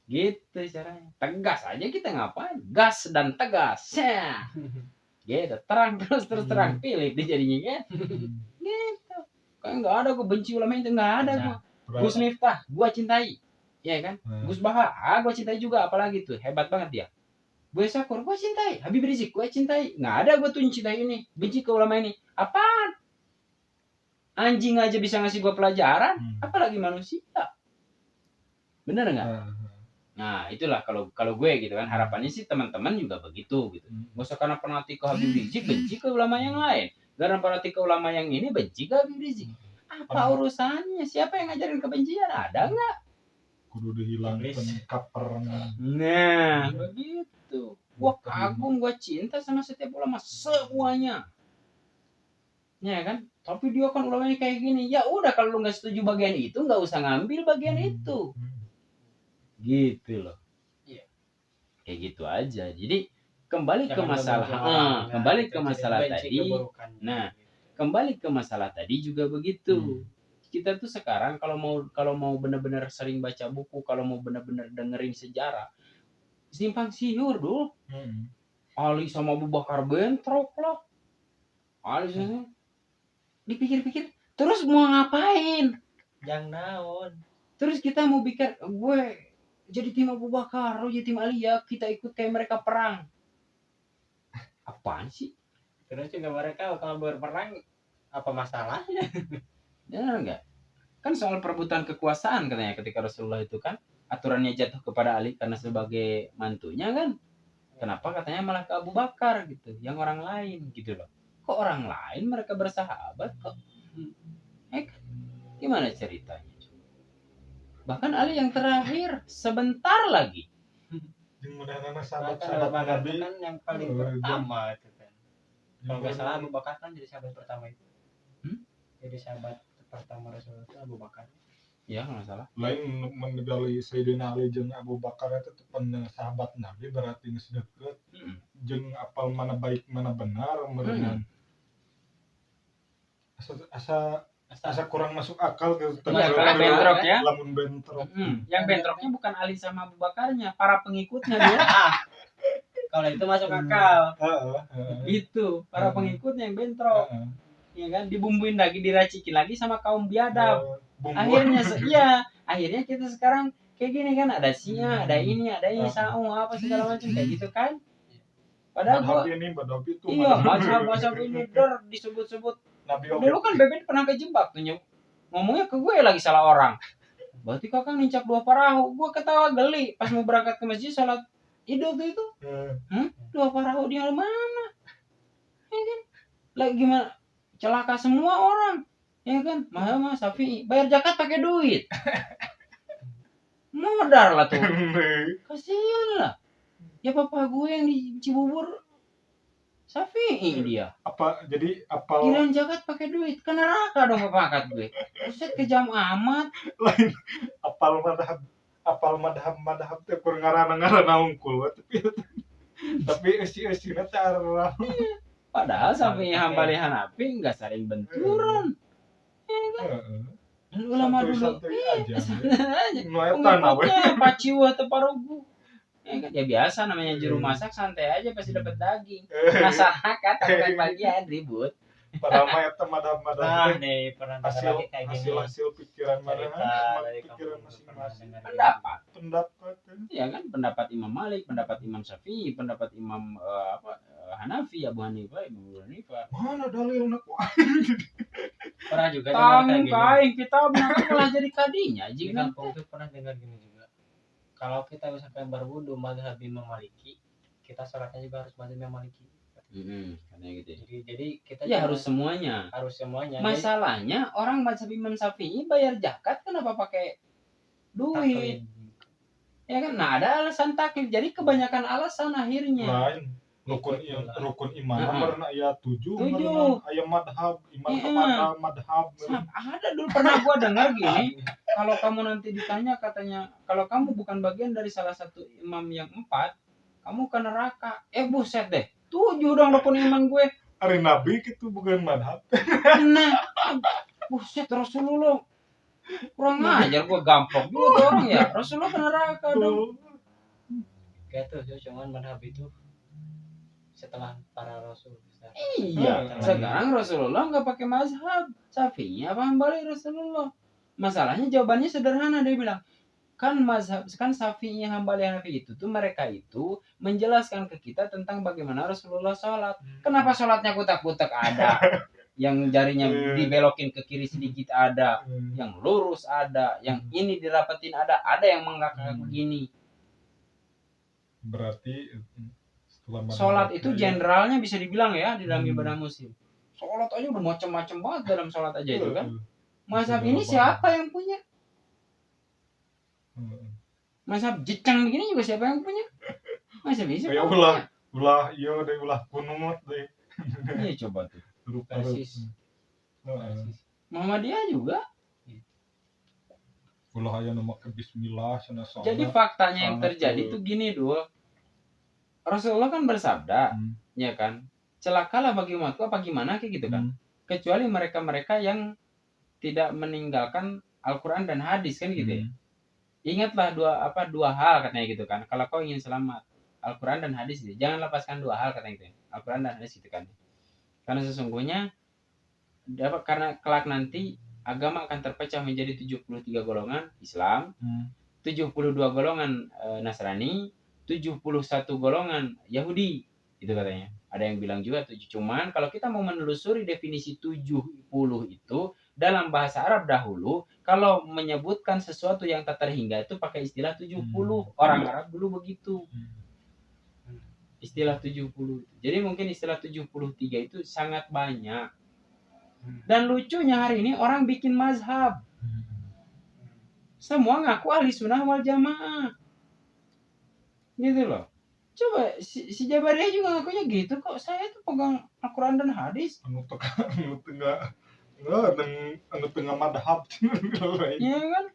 Gitu caranya. Tegas aja kita ngapain? Gas dan tegas. Gitu. Terang terus terang pilih dia jadinya kan. Gitu. Kayak nggak ada gue benci ulama itu, nggak ada gue. Gus Miftah gue cintai. Ya kan? Gus Baha gue cintai juga, apalagi tuh hebat banget dia. Gue Sakur gue cintai. Habib Rizik gue cintai. Nggak ada gue tuh cintai ini, benci ke ulama ini. Apaan? Anjing aja bisa ngasih gue pelajaran, apalagi manusia. Bener nggak? Nah itulah kalau gue gitu kan, harapannya sih teman-teman juga begitu gitu. Gak usah karena fanatik ke Habib Rizik benci ke ulama yang lain, karena fanatik ke ulama yang ini benci ke Habib Rizik. Apa urusannya? Siapa yang ngajarin kebencian? Ada nggak? Kudu dihilangkan kapernya. Nah begitu. Gua kagum, gua cinta sama setiap ulama semuanya. Ya kan? Tapi dia kan ulamanya kayak gini. Ya udah, kalau lu nggak setuju bagian itu, nggak usah ngambil bagian itu. Gitu loh. Iya. Kayak gitu aja. Jadi kembali ke masalah tadi. Nah, kembali ke masalah tadi juga begitu. Kita tuh sekarang kalau mau benar-benar sering baca buku, kalau mau benar-benar dengerin sejarah, simpang siur dulu. Ali sama Abu Bakar bentrok lah. Ali sama dipikir-pikir, terus mau ngapain? Yang naon? Terus kita mau pikir, gue jadi tim Abu Bakar, lo jadi tim Ali ya, kita ikut kayak mereka perang. Apaan sih? Terus juga mereka kalau berperang apa masalahnya? Ya enggak? Kan soal perebutan kekuasaan katanya ketika Rasulullah itu kan aturannya jatuh kepada Ali karena sebagai mantunya kan. Kenapa katanya malah ke Abu Bakar gitu, yang orang lain gitu loh. Kok orang lain mereka bersahabat kok? Gimana ceritanya? Bahkan Ali yang terakhir sebentar lagi. Mudah-mudahan sahabat-sahabat Nabi kan yang paling pertama itu kan. Kalau nggak salah Abu Bakar kan jadi sahabat pertama itu. Jadi sahabat pertama Rasulullah itu Abu Bakar. Ya nggak salah. Lain meninggali Sayyidina Ali jeung Abu Bakar itu sahabat Nabi, berarti geus deukeut. Jeung apal mana baik mana benar meureun. Asa kurang masuk akal gitu. Iya, kalau bentrok ya. Lamun bentrok. Yang bentroknya bukan Ali sama Abu Bakarnya, para pengikutnya dia. Kalau itu masuk akal. Itu, para pengikutnya yang bentrok. Ya kan, dibumbuin lagi, diracikin lagi sama kaum biadab. Akhirnya kita sekarang kayak gini kan, ada Sia, ada ini Saung apa segala macam kayak gitu kan. Padahal madhab itu. Iya, mazhab ini disebut-sebut. Dulu kan Beben pernah kejebak tuh, ngomongnya ke gue lagi salah orang. Berarti kakak nincak 2 perahu. Gue ketawa geli pas mau berangkat ke masjid salat Idul tuh itu. 2 perahu dia mana? Ya kan? Lagi gimana? Celaka semua orang. Ya kan? Mas Syafi'i bayar zakat pakai duit. modar lah tuh. Kasihan lah. Ya papa gue yang di Cibubur Syafi'i dia. Jadi apal Kirain jagat pakai duit, ke neraka dong pangkat gue. Buset kejam amat. lain apal madhab teh kur ngaranna unggul tapi esi-esina teh arah. Padahal Syafi'i Hambali Hanafi enggak saling benturan. Dan ulama dulu Santuy aja. aja. Nu eta na we. Pengikutnya paciwa teu parogu. Ya biasa namanya juru masak santai aja pasti dapat daging. Masyarakat bukan bagian ribut. Padahal eta madhab nih pernah dengar hasil lagi kayak gini. hasil pikiran mana Dari pikiran kamu masing-masing Pendapat. kan. Ya kan pendapat Imam Malik, pendapat Imam Syafi'i, pendapat Imam Hanafi, Abu Hanifah, Ibu Hanifah. Mana dalilna kok? Pernah juga dengar kayak Tang gini. kain kita malah jadi kadinya Di jika kampung tuh pernah dengar gini juga. Kalau kita misalkan berwudu mazhab Imam Maliki, kita sholatnya juga harus mazhab Imam Maliki. katanya gitu ya. Jadi kita Ya jangan- harus semuanya. harus semuanya. Masalahnya orang mazhab Imam Syafi'i bayar zakat kenapa pakai duit? Ya kan? Nah, ada alasan taklid. Jadi kebanyakan alasan akhirnya. Lain rukun iman pernah aya 7 Tujuh. aya madhab iman Iya. kepada madhab. Ada dulu pernah gua dengar gini, kalau kamu nanti ditanya katanya, kalau kamu bukan bagian dari salah satu imam yang 4, kamu ke neraka. Buset deh. 7 dong rukun iman gue. Ari nabi gitu bukan madhab. Nah, buset Rasulullah. Kurang ajar gua gampang juga tuh orang ya. Rasulullah ke neraka dong. Kayak tuh cuman madhab itu setelah para rasul. Iya, sekarang Rasulullah nggak pakai mazhab. Syafi'i apa Hambali Rasulullah? Masalahnya jawabannya sederhana, dia bilang, kan Syafi'i Hambali Hanafi itu tuh mereka itu menjelaskan ke kita tentang bagaimana Rasulullah sholat. Kenapa sholatnya kutak-kutak ada, yang jarinya dibelokin ke kiri sedikit ada, yang lurus ada, yang ini dirapetin ada yang menggak begini. Berarti Sholat itu generalnya bisa dibilang ya di dalam ibadah muslim. Sholat aja udah macam-macam banget dalam sholat aja itu kan. Mazhab ini siapa yang punya? Mazhab jecang begini juga siapa yang punya? Mazhab ini siapa Ya yang punya? ulah kunut deh. Iya coba tuh. Persis. Muhammadiyah juga. Ulah aya nama ke bismillah sana sholat. Jadi faktanya yang terjadi tuh gini dulu. Rasulullah kan bersabda, ya kan? Celakalah bagi umatku apa gimana kayak gitu kan? Kecuali mereka-mereka yang tidak meninggalkan Al-Qur'an dan hadis kan gitu ya. Ingatlah dua hal katanya gitu kan. Kalau kau ingin selamat, Al-Qur'an dan hadis gitu. Jangan lepaskan dua hal katanya gitu. Al-Qur'an dan hadis gitu kan. Karena sesungguhnya karena kelak nanti agama akan terpecah menjadi 73 golongan Islam, 72 golongan Nasrani, 71 golongan Yahudi, itu katanya. Ada yang bilang juga 7. Cuman kalau kita mau menelusuri definisi 70 itu dalam bahasa Arab dahulu, kalau menyebutkan sesuatu yang tak terhingga itu pakai istilah 70. Orang Arab dulu begitu. Istilah 70. Jadi mungkin istilah 73 itu sangat banyak. Dan lucunya hari ini orang bikin mazhab. Semua ngaku ahli sunnah wal jamaah. Gitu loh. Coba si Jabariyah juga ngakunya gitu kok. Saya tuh pegang Al-Quran dan hadis. Anu tengah madhab. Iya kan?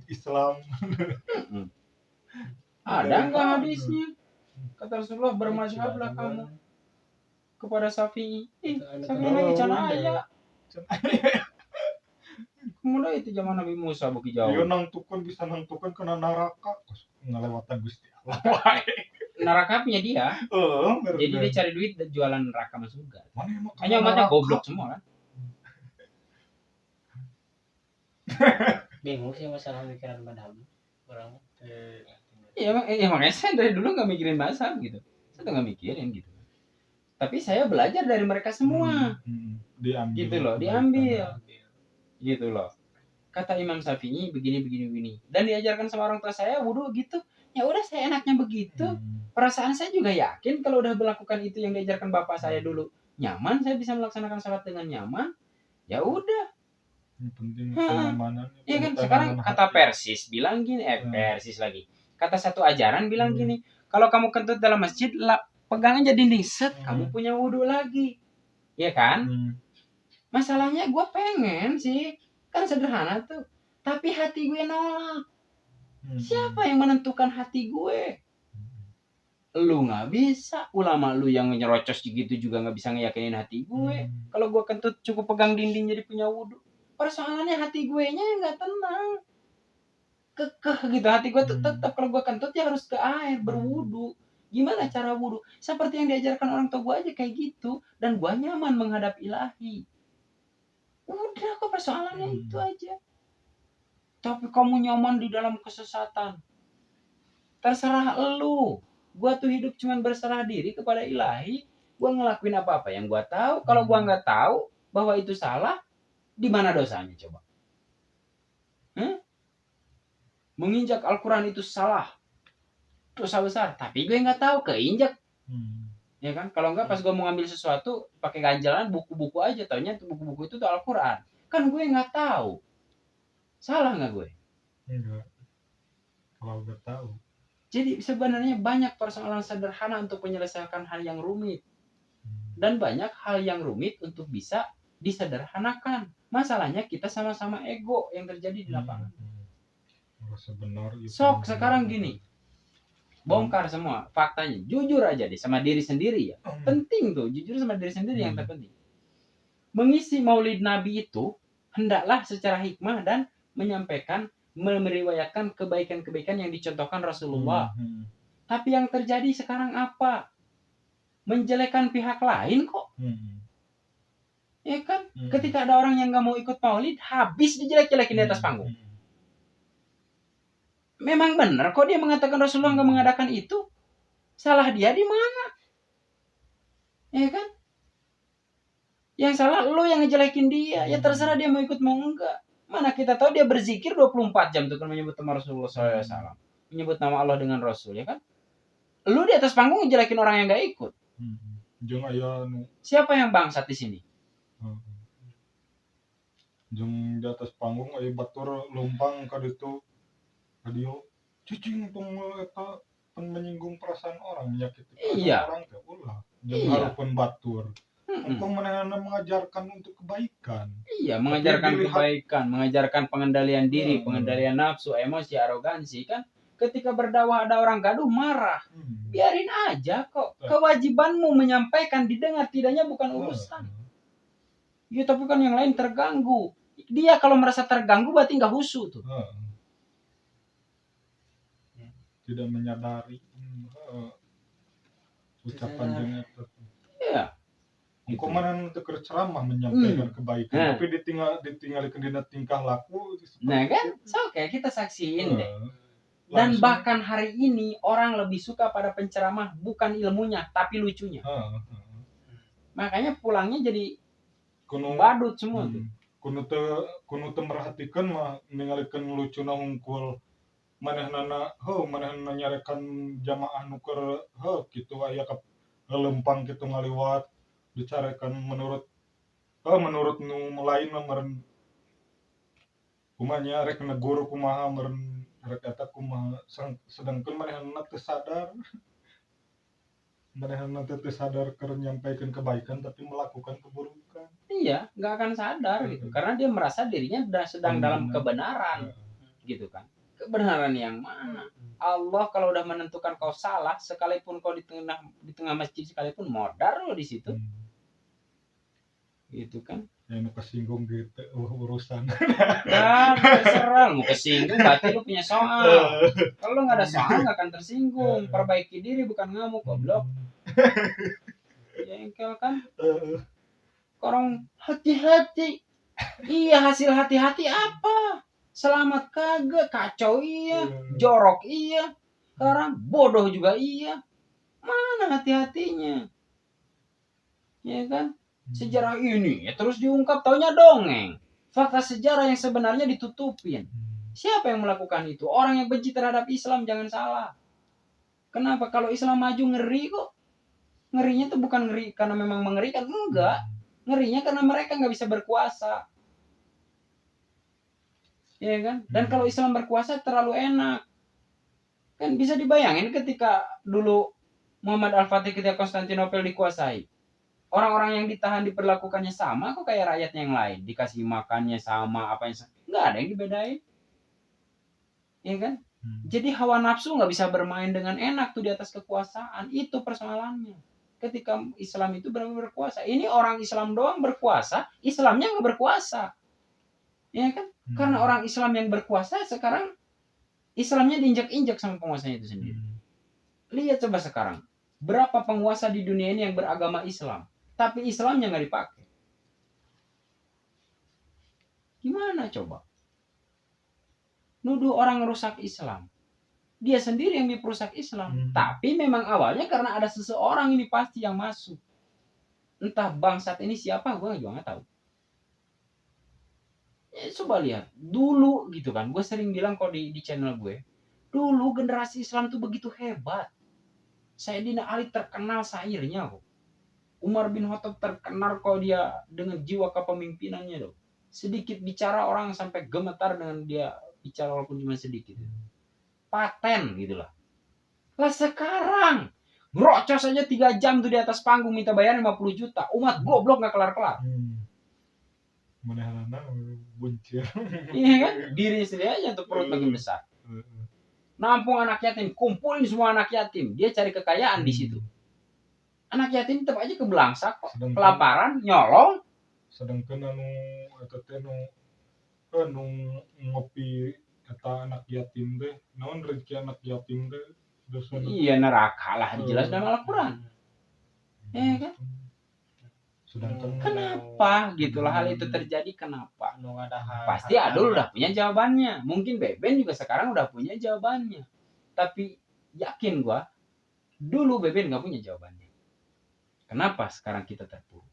Islam. Ada nggak hadisnya? Kata Rasulullah, bermazhablah kamu kepada Syafi'i. Syafi'i lagi cana aya. Kemudian itu zaman Nabi Musa bukti jauh. Yo nangtukeun bisa nangtukeun kena neraka. Ngalewatan Gusti Allah. Neraka punya dia. Jadi dia cari duit dan jualan neraka masuk surga. Hanya umatnya goblok semua kan. Bingung sih masalah mikiran madhab orang. Iya makanya saya dari dulu nggak mikirin mazhab gitu. Saya tuh nggak mikirin gitu. Tapi saya belajar dari mereka semua. Diambil. Gitu loh, diambil. Gitu loh. Kata Imam Syafi'i begini. Dan diajarkan sama orang tua saya wudu gitu. Ya udah saya enaknya begitu. Perasaan saya juga yakin kalau udah melakukan itu yang diajarkan bapak saya dulu nyaman, saya bisa melaksanakan sholat dengan nyaman. Ya udah. Yang penting Heeh. kenyamanan. Iya kan, sekarang kata Persis bilang gini, Persis lagi. Kata satu ajaran bilang gini, kalau kamu kentut dalam masjid, pegang aja dinding, set, kamu punya wudhu lagi. Iya kan? Masalahnya gue pengen sih, kan sederhana tuh. Tapi hati gue nolak. Siapa yang menentukan hati gue? Lu nggak bisa, ulama lu yang nyerocos gitu juga nggak bisa ngeyakinin hati gue. Kalau gue kentut cukup pegang dinding jadi punya wudhu. Persoalannya hati gue nya nggak tenang, kekeh gitu. Hati gue tuh tetap kalau gue kentut ya harus ke air berwudhu. Gimana cara wudhu? Seperti yang diajarkan orang tua gue aja kayak gitu, dan gue nyaman menghadap ilahi. Udah kok, persoalannya itu aja. Tapi kamu nyaman di dalam kesesatan, terserah elu. Gua tuh hidup cuman berserah diri kepada ilahi. Gua ngelakuin apa-apa yang gua tahu. Kalau gua nggak tahu bahwa itu salah, di mana dosanya coba? Menginjak Al-Quran itu salah, dosa besar. Tapi gue nggak tahu, keinjak. Ya kan? Kalau nggak pas gua mau ngambil sesuatu pakai ganjalan buku-buku aja, taunya buku-buku itu tuh Al-Quran. Kan gue nggak tahu. Salah nggak gue? Enggak. Kalau nggak tahu. Jadi sebenarnya banyak persoalan sederhana untuk menyelesaikan hal yang rumit. Dan banyak hal yang rumit untuk bisa disederhanakan. Masalahnya kita sama-sama ego yang terjadi di lapangan. Sok sekarang gini, bongkar semua faktanya. Jujur aja deh sama diri sendiri ya. Penting tuh, jujur sama diri sendiri yang terpenting. Mengisi maulid Nabi itu hendaklah secara hikmah dan menyampaikan, meriwayatkan kebaikan-kebaikan yang dicontohkan Rasulullah. Tapi yang terjadi sekarang apa? Menjelekan pihak lain kok. Ya kan? Ketika ada orang yang nggak mau ikut maulid, habis dijelek-jelekin di atas panggung. Memang benar kok dia mengatakan Rasulullah nggak mengadakan itu. Salah dia di mana? Ya kan? Yang salah lu yang ngejelekin dia. Ya terserah dia mau ikut mau enggak. Mana kita tahu dia berzikir 24 jam tuh kan menyebut nama Rasulullah SAW. Menyebut nama Allah dengan Rasul, ya kan? Lu di atas panggung ngejelekin orang yang nggak ikut. Siapa yang bangsat di sini? Jeng di atas panggung ayo batur lumpang ka ditu radio cicing tong eta menyinggung perasaan orang, menyakiti perasaan orang teh ulah. Jeung hareupeun batur. Engkau mengajarkan untuk kebaikan. Iya, mengajarkan kebaikan, mengajarkan pengendalian diri, pengendalian nafsu, emosi, arogansi kan. Ketika berdakwah ada orang gaduh marah, biarin aja kok. Kewajibanmu menyampaikan, didengar tidaknya bukan urusan. Ya tapi kan yang lain terganggu. Dia kalau merasa terganggu berarti nggak khusyuk tuh. Tidak menyadari ucapan dengan itu. Iya. Engkau mana untuk ceramah menyampaikan kebaikan, tapi ditinggalkan di tingkah laku. Nah kan, kayak kita saksiin deh. Dan bahkan hari ini orang lebih suka pada penceramah bukan ilmunya, tapi lucunya. Makanya pulangnya jadi badut semua tuh. Kuno teu merhatikan mah ningalikeun lucuna hungkul manehna nyarekan jamaah nuker kitu aya ka lempang kitu ngaliwat dicarekan menurut nu lain mah meureun kumanya rek negur kumaha meureun rek eta kumaha sedangkeun manehna teu sadar. Manehna teu sadar keur nyampaikeun kebaikan tapi melakukan keburukan. Iya, nggak akan sadar gitu. Karena dia merasa dirinya sedang dalam kebenaran. Gitu kan. Kebenaran yang mana? Allah kalau udah menentukan kau salah, sekalipun kau di tengah masjid sekalipun modar lo di situ. Gitu kan. Yang kesinggung gitu urusan. Ya, terserah mau kesinggung berarti lu punya soal. Kalau lu nggak ada soal nggak akan tersinggung. Perbaiki diri bukan ngamuk, goblok. Jengkel kan? Orang hati-hati. Iya, hasil hati-hati apa? Selamat kagak, kacau iya, jorok iya, sekarang bodoh juga iya. Mana hati-hatinya? Ya kan? Sejarah ini ya terus diungkap, taunya dongeng. Fakta sejarah yang sebenarnya ditutupin. Siapa yang melakukan itu? Orang yang benci terhadap Islam, jangan salah. Kenapa? Kalau Islam maju ngeri kok. Ngerinya tuh bukan ngeri karena memang mengerikan, enggak. Ngerinya karena mereka nggak bisa berkuasa. ya kan? Dan kalau Islam berkuasa terlalu enak. Kan bisa dibayangin ketika dulu Muhammad Al-Fatih ketika Konstantinopel dikuasai. Orang-orang yang ditahan diperlakukannya sama kok kayak rakyat yang lain. Dikasih makannya sama, apa yang sama. Nggak ada yang dibedain. Ya kan? Jadi hawa nafsu nggak bisa bermain dengan enak tuh di atas kekuasaan. Itu persoalannya. Ketika Islam itu benar-benar berkuasa. Ini orang Islam doang berkuasa, Islamnya nggak berkuasa. Ya kan? Karena orang Islam yang berkuasa sekarang Islamnya diinjak-injak sama penguasanya itu sendiri. Lihat coba sekarang. Berapa penguasa di dunia ini yang beragama Islam. Tapi Islamnya nggak dipakai. Gimana coba? Nuduh orang merusak Islam. Dia sendiri yang diperusak Islam. Tapi memang awalnya karena ada seseorang ini pasti yang masuk. Entah bangsat ini siapa, gue juga nggak tahu. Ya, coba lihat. Dulu gitu kan. Gue sering bilang kok di channel gue. Dulu generasi Islam tuh begitu hebat. Sayyidina Ali terkenal syairnya kok. Umar bin Khattab terkenal kok dia dengan jiwa kepemimpinannya loh. Sedikit bicara orang sampai gemetar dengan dia bicara walaupun cuma sedikit. Paten gitulah. Lah sekarang ngerocos aja 3 jam tuh di atas panggung minta bayar 50 juta. Umat goblok nggak kelar-kelar. Mana buncir. Iya kan? Diri sendiri aja untuk perut makin besar. Nampung anak yatim, kumpulin semua anak yatim. Dia cari kekayaan di situ. Anak yatim tetap aja kebelangsak kok. Kelaparan, nyolong. Sedangkan eta teh nu ngopi eta anak yatim teh, naon rezeki anak yatim teh dosa. Iya neraka lah jelas dalam Al-Qur'an. Ya kan? Kenapa gitulah hal itu terjadi, kenapa? Pasti Adul udah punya jawabannya. Mungkin Beben juga sekarang udah punya jawabannya. Tapi yakin gua dulu Beben nggak punya jawabannya. Kenapa sekarang kita terpuruk?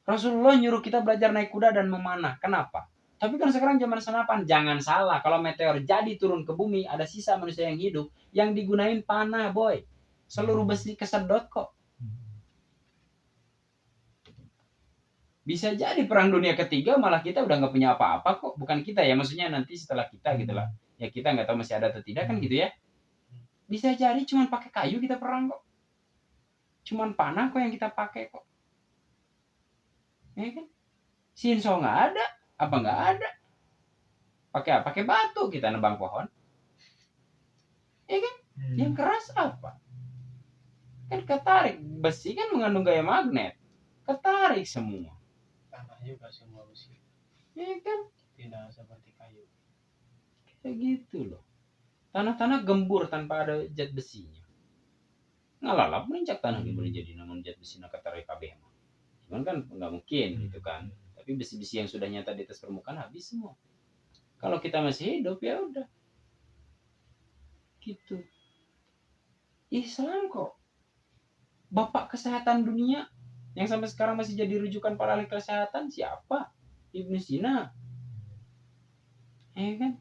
Rasulullah nyuruh kita belajar naik kuda dan memanah. Kenapa? Tapi kan sekarang zaman senapan. Jangan salah, kalau meteor jadi turun ke bumi, ada sisa manusia yang hidup yang digunain panah, boy. Seluruh besi kesedot kok. Bisa jadi perang dunia ketiga malah kita udah nggak punya apa-apa kok. Bukan kita ya, maksudnya nanti setelah kita gitu lah. Ya kita nggak tahu masih ada atau tidak kan gitu ya. Bisa jadi cuman pakai kayu kita perang kok. Cuman panah kok yang kita pakai kok. Ya kan? Sinso nggak ada, apa nggak ada. Pakai apa? Pakai batu kita nebang pohon. Ya kan? Yang keras apa? Kan ketarik. Besi kan mengandung gaya magnet. Ketarik semua. Tanah juga semua besi. Ya kan? Tidak seperti kayu. Kayak gitu loh. Tanah-tanah gembur tanpa ada zat besinya. Ngalalap merincak tanah gembur jadi namun zat besinya ketarik kabeh mah. Cuman kan nggak mungkin gitu kan. Tapi besi-besi yang sudah nyata di atas permukaan habis semua. Kalau kita masih hidup ya udah. Gitu. Islam kok. Bapak kesehatan dunia yang sampai sekarang masih jadi rujukan para ahli kesehatan siapa? Ibnu Sina. Ya kan?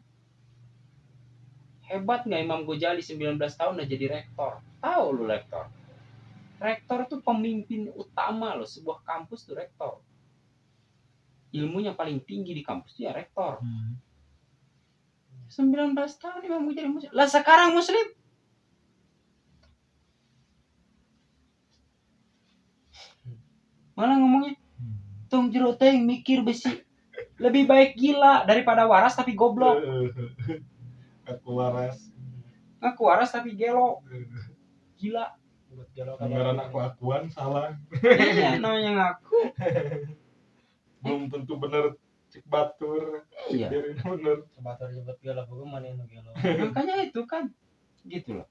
Hebat nggak Imam Ghazali 19 tahun udah jadi rektor? Tahu lu rektor? Rektor tuh pemimpin utama loh sebuah kampus tuh rektor. Ilmunya paling tinggi di kampus dia rektor. 19 tahun Imam Ghazali muslim. Lah sekarang muslim. Malah ngomongnya tong jero teuing mikir besi. Lebih baik gila daripada waras tapi goblok. Aku waras. Ngaku waras tapi gelo. Gila. Dengaran aku-akuan salah. Iya, namanya ngaku. Belum tentu bener cik batur. Iya. Dirinya bener. Sebatur jebet gelo bagaimana nu gelo. Makanya itu kan gitu loh.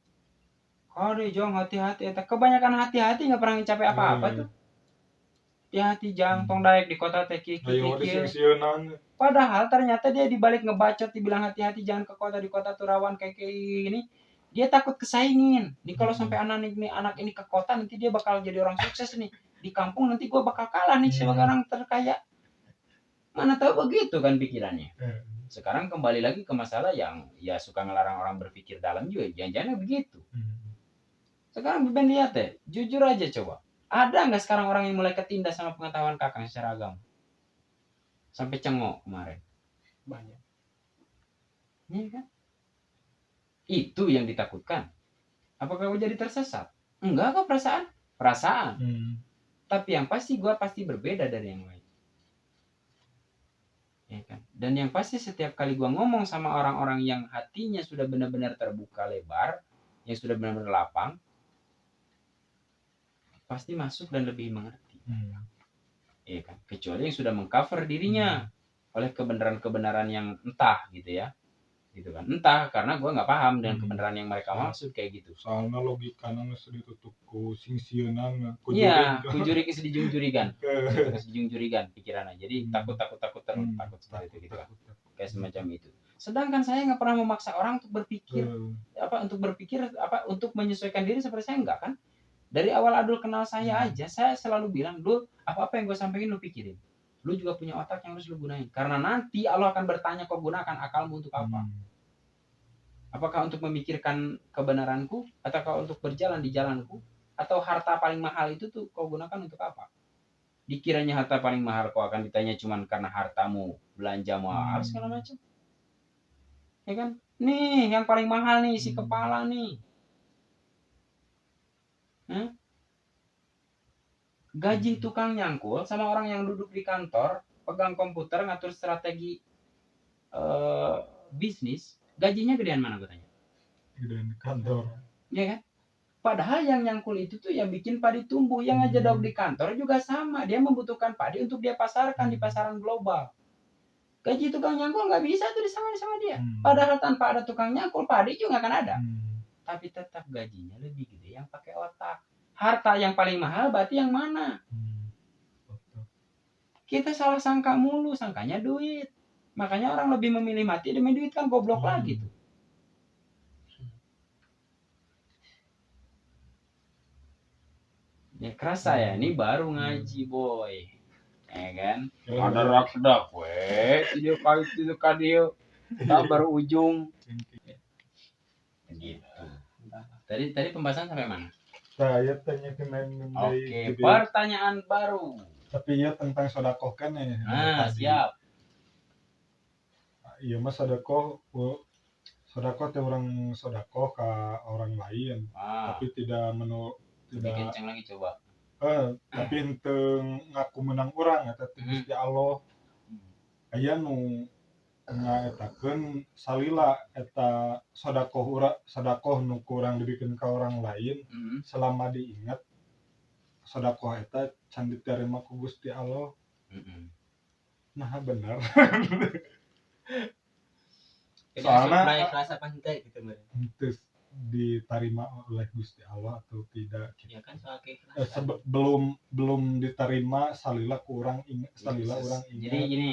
Kode jong hati-hati eta kebanyakan hati-hati enggak pernah ngecapai apa-apa tuh. Hati-hati jang tong daek di kota teh kieu. Padahal ternyata dia dibalik ngebacot dibilang hati-hati jangan ke kota, di kota tuh rawan kayak ini. Dia takut kesaingin. Nih kalau sampai anak ini ke kota nanti dia bakal jadi orang sukses nih. Di kampung nanti gua bakal kalah nih sebagai orang terkaya. Mana tahu begitu kan pikirannya. Sekarang kembali lagi ke masalah yang ya suka ngelarang orang berpikir dalam juga. Jangan-jangan begitu. Sekarang Biben lihat deh, jujur aja coba. Ada nggak sekarang orang yang mulai ketindas sama pengetahuan Kakang secara agama? Sampai cengok kemarin. Banyak. Ya kan? Itu yang ditakutkan. Apakah gue jadi tersesat? Enggak kok, perasaan. Tapi yang pasti gue pasti berbeda dari yang lain. Ya kan? Dan yang pasti setiap kali gue ngomong sama orang-orang yang hatinya sudah benar-benar terbuka lebar, yang sudah benar-benar lapang, pasti masuk dan lebih mengerti. Ya kan? Kecuali yang sudah mengcover dirinya oleh kebenaran-kebenaran yang entah gitu ya. Gitu kan. Entah karena gue nggak paham dengan kebenaran yang mereka maksud kayak gitu. Soalnya logikanya nggak ditutup ku singsieunan ku Iya, kujuri sedijung-jurigan. Sedijung-jurigan pikirannya. Jadi takut seperti itu gitu kan. Kayak semacam itu. Sedangkan saya nggak pernah memaksa orang untuk berpikir untuk menyesuaikan diri seperti saya, enggak kan. Dari awal Adul kenal saya aja, saya selalu bilang, Dul, apa yang gue sampaikan lu pikirin. Lu juga punya otak yang harus lu gunain. Karena nanti Allah akan bertanya, kau gunakan akalmu untuk apa? Apakah untuk memikirkan kebenaranku? Atau untuk berjalan di jalanku? Atau harta paling mahal itu tuh kau gunakan untuk apa? Dikiranya harta paling mahal kau akan ditanya cuman karena hartamu, belanja mahal, segala macam. Ya kan? Nih, yang paling mahal nih, isi kepala nih. Gaji tukang nyangkul sama orang yang duduk di kantor, pegang komputer, ngatur strategi bisnis, gajinya gedean mana gue tanya? Gedean kantor. Ya kan? Padahal yang nyangkul itu tuh yang bikin padi tumbuh, yang ngejadok di kantor juga sama, dia membutuhkan padi untuk dia pasarkan di pasaran global. Gaji tukang nyangkul nggak bisa tuh disamain sama dia. Padahal tanpa ada tukang nyangkul, padi juga nggak akan ada. Tapi tetap gajinya lebih gede yang pakai otak. Harta yang paling mahal berarti yang mana? Kita salah sangka mulu, sangkanya duit. Makanya orang lebih memilih mati demi duit, kan goblok lagi tuh. Ya kerasa ya, ini baru ngaji boy. Ya kan? Ada rak-rak video kali itu kadio. Tak baru ujung. Gitu. Tadi pembahasan sampai mana? Saya tanya ke Oke, pertanyaan baru. Tapi ya tentang sodakoh kan ya. Siap. Iya mas sodakoh teh orang sodakoh ke orang lain. Tapi tidak lebih kencang lagi coba. Tapi enteng ngaku menang orang eta Gusti Allah. Aya nu ngaetakeun salila eta sodakoh nu kurang dibikeun ka orang lain selama diingat sodakoh eta can diterima ku Gusti Allah. Nah benar. Soalnya ikhlas apa enggak gitu terus diterima oleh Gusti Allah atau tidak gitu. Ya kan soal keikhlasan. Belum diterima salila kurang ingat orang ingat. Jadi gini,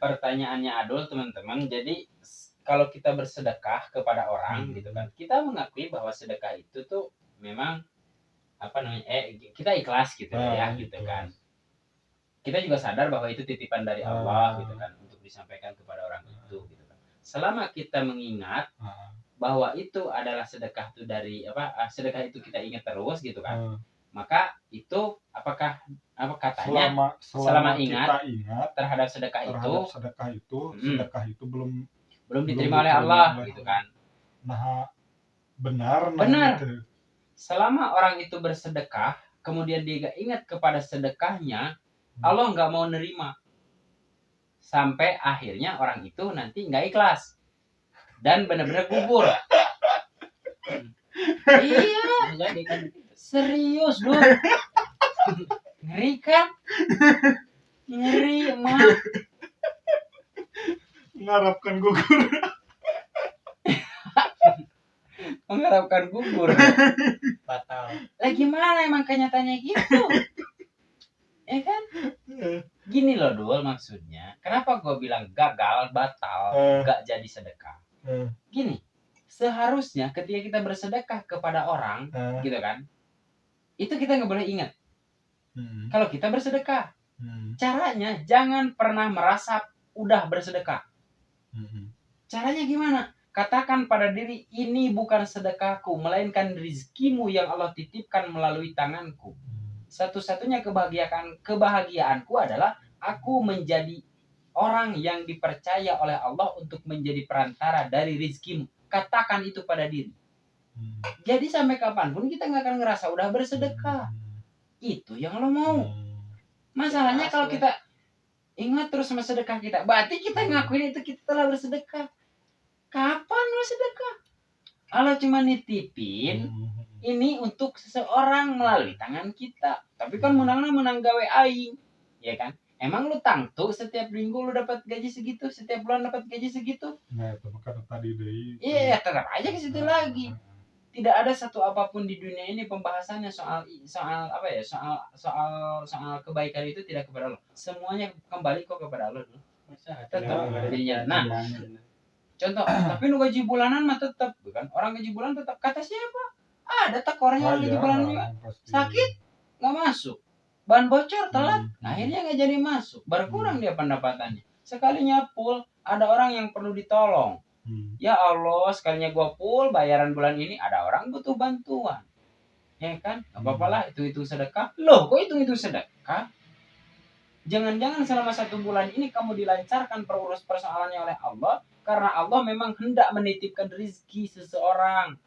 pertanyaannya Adul teman-teman, jadi kalau kita bersedekah kepada orang gitu kan, kita mengakui bahwa sedekah itu tuh memang kita ikhlas gitu ya gitu kan. Kita juga sadar bahwa itu titipan dari Allah gitu kan, untuk disampaikan kepada orang itu gitu kan. Selama kita mengingat bahwa itu adalah sedekah itu sedekah itu kita ingat terus gitu kan. Maka itu katanya selama ingat terhadap sedekah itu belum diterima oleh Allah gitu kan. Nah benar. Gitu. Selama orang itu bersedekah kemudian dia ingat kepada sedekahnya, Allah nggak mau nerima sampai akhirnya orang itu nanti nggak ikhlas dan benar-benar gugur. Iya, serius Dul. Ngeri kan? Ngeri mah. Mengharapkan gugur. Mengharapkan gugur. Fatal. Lah gimana emang kenyataannya gitu? Ya kan? Gini loh Dul maksudnya. Kenapa gue bilang gagal, batal, gak jadi sedekah? Gini, seharusnya ketika kita bersedekah kepada orang, gitu kan, itu kita nggak boleh ingat. Kalau kita bersedekah, caranya jangan pernah merasa udah bersedekah. Caranya gimana? Katakan pada diri, ini bukan sedekahku, melainkan rizkimu yang Allah titipkan melalui tanganku. Satu-satunya kebahagiaanku adalah aku menjadi orang yang dipercaya oleh Allah untuk menjadi perantara dari rizkimu. Katakan itu pada diri. Jadi sampai kapanpun kita nggak akan ngerasa udah bersedekah. Itu yang lo mau. Masalahnya kalau kita ingat terus sama sedekah kita, berarti kita ngakuin itu kita telah bersedekah. Kapan lo sedekah? Allah cuma nitipin ini untuk seseorang melalui tangan kita. Tapi kan menang gawe aing, ya kan? Emang lu tangtu setiap minggu lu dapat gaji segitu, setiap bulan dapat gaji segitu? Nah, itu kan tadi deh. Iya, tetap aja ke situ lagi. Tidak ada satu apapun di dunia ini pembahasannya soal apa ya? Soal kebaikan itu tidak kepada Allah. Semuanya kembali kok kepada Allah dulu. Tetap jadinya. Nah, contoh, tapi lu gaji bulanan mah tetap, bukan? Orang gaji bulan tetap kata siapa? Ada tak orang yang gaji bulanan juga sakit nggak masuk, bahan bocor telat, akhirnya nggak jadi masuk, berkurang dia pendapatannya. Sekalinya full, ada orang yang perlu ditolong. Ya Allah, sekalinya gua full bayaran bulan ini, ada orang butuh bantuan, ya kan? Nggak apa-apa lah, itu sedekah. Loh, kok itu sedekah? Jangan-jangan selama 1 bulan ini kamu dilancarkan perurus persoalannya oleh Allah, karena Allah memang hendak menitipkan rezeki seseorang.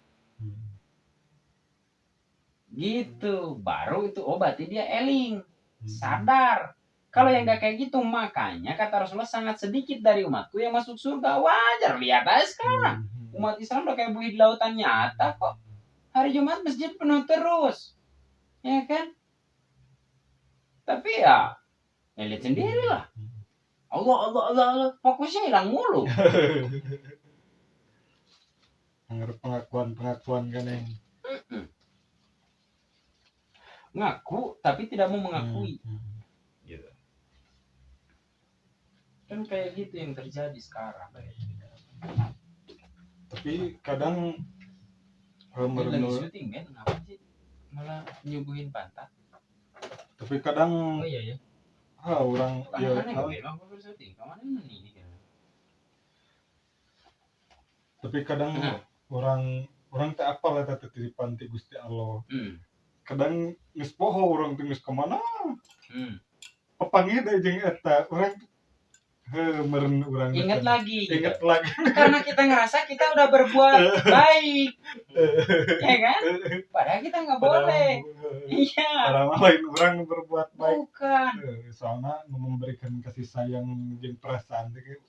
Gitu, baru itu berarti dia eling, sadar. Kalau yang gak kayak gitu, makanya kata Rasulullah sangat sedikit dari umatku yang masuk surga. Wajar, lihat aja sekarang. Umat Islam udah kayak buih di lautan nyata kok. Hari Jumat masjid penuh terus, ya kan? Tapi ya lihat sendiri lah. Allah, fokusnya hilang mulu. Pengakuan kan yang ngaku tapi tidak mau mengakui. Gitu. Kan kayak gitu yang terjadi sekarang. Tapi kadang lagi syuting kan, ngapa sih malah nyuguhin pantat? Tapi kadang iya. Orang ya syuting kemana nih kan? Tapi kadang orang tak apa lah titiripan ti Gusti Allah. Kadang geus poho urang teh geus kemana. Papanggih deui jeung eta urang meureun urang ingat lagi. Karena kita ngerasa kita udah berbuat baik. Ya kan? Padahal kita nggak boleh. Iya. Orang lain orang berbuat baik. Bukan. Soalnya memberikan kasih sayang dan perasaan teh.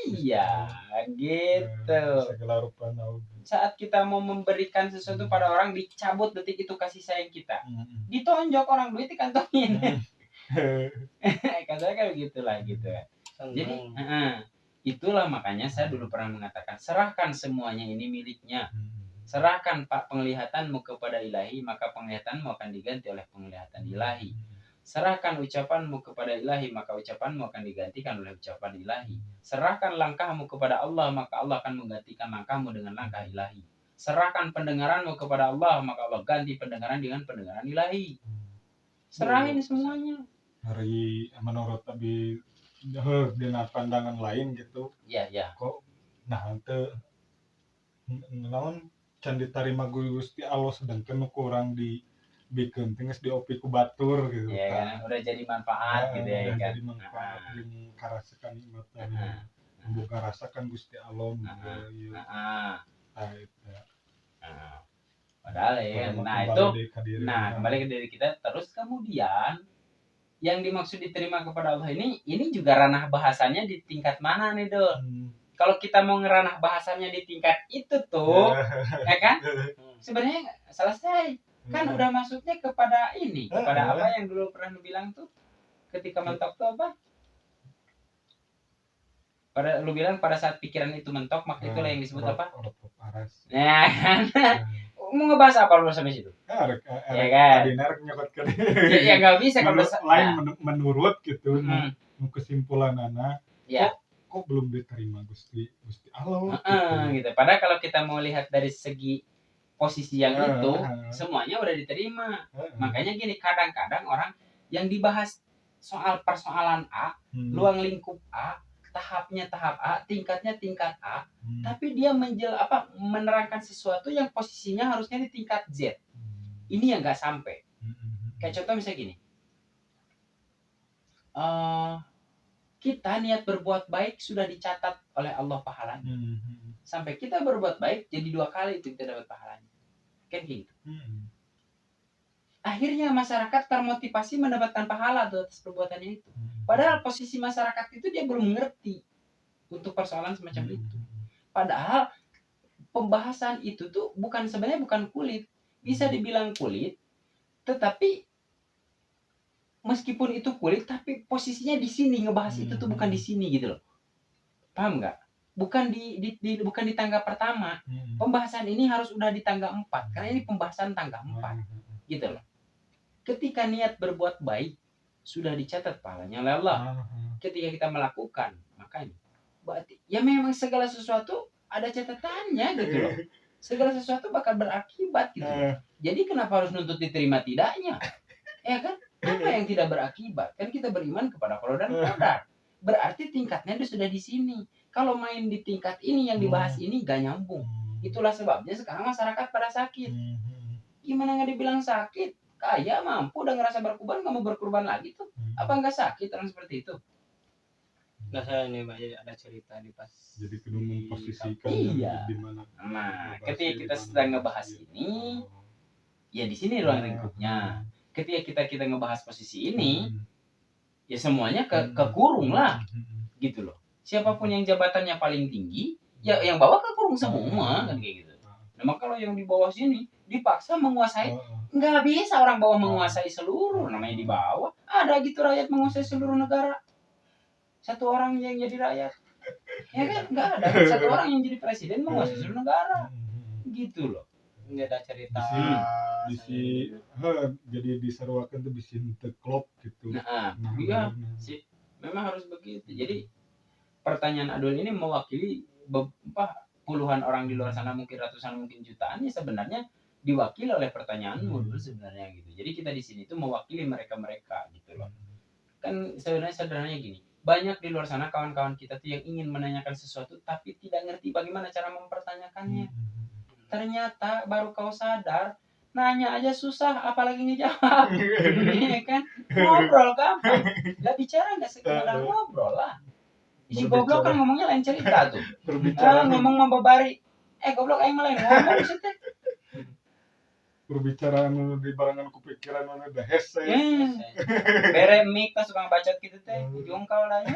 Iya, gitu. Segala rupa saat kita mau memberikan sesuatu pada orang, dicabut detik itu kasih sayang kita. Ditonjok orang, duit dikantongin. Katanya kayak gitulah gitu ya. Jadi itulah makanya saya dulu pernah mengatakan, serahkan semuanya ini miliknya. Serahkan Pak penglihatanmu kepada Ilahi, maka penglihatanmu akan diganti oleh penglihatan Ilahi. Serahkan ucapanmu kepada Ilahi, maka ucapanmu akan digantikan oleh ucapan Ilahi. Serahkan langkahmu kepada Allah, maka Allah akan menggantikan langkahmu dengan langkah Ilahi. Serahkan pendengaranmu kepada Allah, maka Allah ganti pendengaran dengan pendengaran Ilahi. Serahin semuanya. Hari menurut tapi dengan pandangan lain gitu. Iya. Kok nah teu naon can diterima Gusti Allah sedangkan kurang dibikin tinggal diopi ku batur gitu. Iya kan, udah jadi manfaat gitu ya kan. Jadi manfaat yang karasakan nikmatnya. Membuka rasakan Gusti Allah gitu. Padahal ya, kembali ke diri kita. Terus kemudian yang dimaksud diterima kepada Allah ini juga ranah bahasanya di tingkat mana nih Dol? Kalau kita mau ngeranah bahasanya di tingkat itu tuh, ya kan? Sebenarnya selesai. Kan udah masuknya kepada kepada apa yang dulu pernah lu bilang tuh ketika mentok tuh apa? Lu bilang pada saat pikiran itu mentok, maka itulah yang disebut apa? Nah, kan? Mau ngebahas apa lu sampai situ? Ya kan? Ya nggak bisa kalau lain menurut gitu. Kesimpulan anak. Ya. Kok belum diterima Gusti Allah? Gitu. Padahal kalau kita mau lihat dari segi posisi yang itu, semuanya udah diterima. Makanya gini, kadang-kadang orang yang dibahas soal persoalan A, luang lingkup A, tahapnya tahap A, tingkatnya tingkat A, tapi dia menerangkan sesuatu yang posisinya harusnya di tingkat Z. Ini yang nggak sampai. Kayak contoh misalnya gini, kita niat berbuat baik sudah dicatat oleh Allah pahalanya. Sampai kita berbuat baik jadi 2 kali itu kita dapat pahalanya. Kan gitu. Akhirnya masyarakat termotivasi mendapatkan pahala tuh atas perbuatannya itu. Padahal posisi masyarakat itu dia belum mengerti untuk persoalan semacam itu. Padahal pembahasan itu tuh sebenarnya bukan kulit. Bisa dibilang kulit, tetapi meskipun itu kulit, tapi posisinya di sini ngebahas itu tuh bukan di sini gitu loh. Paham nggak? Bukan bukan di tangga pertama. Pembahasan ini harus udah di tangga 4 karena ini pembahasan tangga 4 gitu loh. Ketika niat berbuat baik sudah dicatat pahalanya oleh Allah. Ketika kita melakukan, makanya berarti ya memang segala sesuatu ada catatannya gitu loh. Segala sesuatu bakal berakibat gitu loh. Jadi kenapa harus nuntut diterima tidaknya? Ya kan? Apa yang tidak berakibat? Kan kita beriman kepada qada dan qadar. Berarti tingkatnya itu sudah di sini. Kalau main di tingkat ini yang dibahas ini gak nyambung. Itulah sebabnya sekarang masyarakat pada sakit. Gimana nggak dibilang sakit? Kaya mampu udah ngerasa berkorban, nggak mau berkorban lagi tuh. Apa nggak sakit orang seperti itu? Nah saya ini Mbak, ada cerita di pas. Jadi kedua memposisikan iya. di mana. Nah, ketika kita sedang ngebahas ini, ya di sini ruang lingkupnya. Ketika kita ngebahas posisi ini, ya semuanya kekurung lah, gitu loh. Siapapun yang jabatannya paling tinggi, ya yang bawah kekurung semua kan kayak gitu. Nah, kalau yang di bawah sini dipaksa menguasai, nggak bisa orang bawah menguasai seluruh, namanya di bawah. Ada gitu rakyat menguasai seluruh negara. Satu orang yang jadi rakyat. Ya kan? Nggak ada. Satu orang yang jadi presiden menguasai seluruh negara. Gitu loh. Ini ada cerita. Jadi diseruakan tuh bisa klop gitu. Iya sih. Memang harus begitu. Jadi pertanyaan Adul ini mewakili puluhan orang di luar sana, mungkin ratusan, mungkin jutaan, ya sebenarnya diwakili oleh pertanyaanmu dulu sebenarnya gitu. Jadi kita di sini tuh mewakili mereka gitu loh. Kan sebenarnya sederhananya gini, banyak di luar sana kawan-kawan kita tuh yang ingin menanyakan sesuatu tapi tidak ngerti bagaimana cara mempertanyakannya. Ternyata baru kau sadar, nanya aja susah, apalagi ngejawab. Iya kan? Ngobrol gampang. Lah bicara nggak sekedar ngobrol lah. Si goblok kan ngomongnya lain cerita tuh. Ngomong membabari. Goblok aing malah ngomong di situ. Perbicaraan di barangan kupikiran mana udah hese. Bere mik pas suka bacot gitu teh. Jungkal lah ya.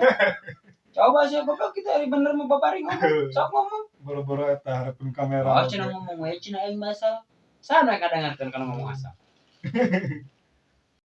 Coba sih goblok kita hari bener membabari ngomong. Sok ngomong. Boro-boro eta hareupeun kamera. Oh, cenah ngomong we cenah aing masal. Sana kadang ngartikeun kana ngomong asal.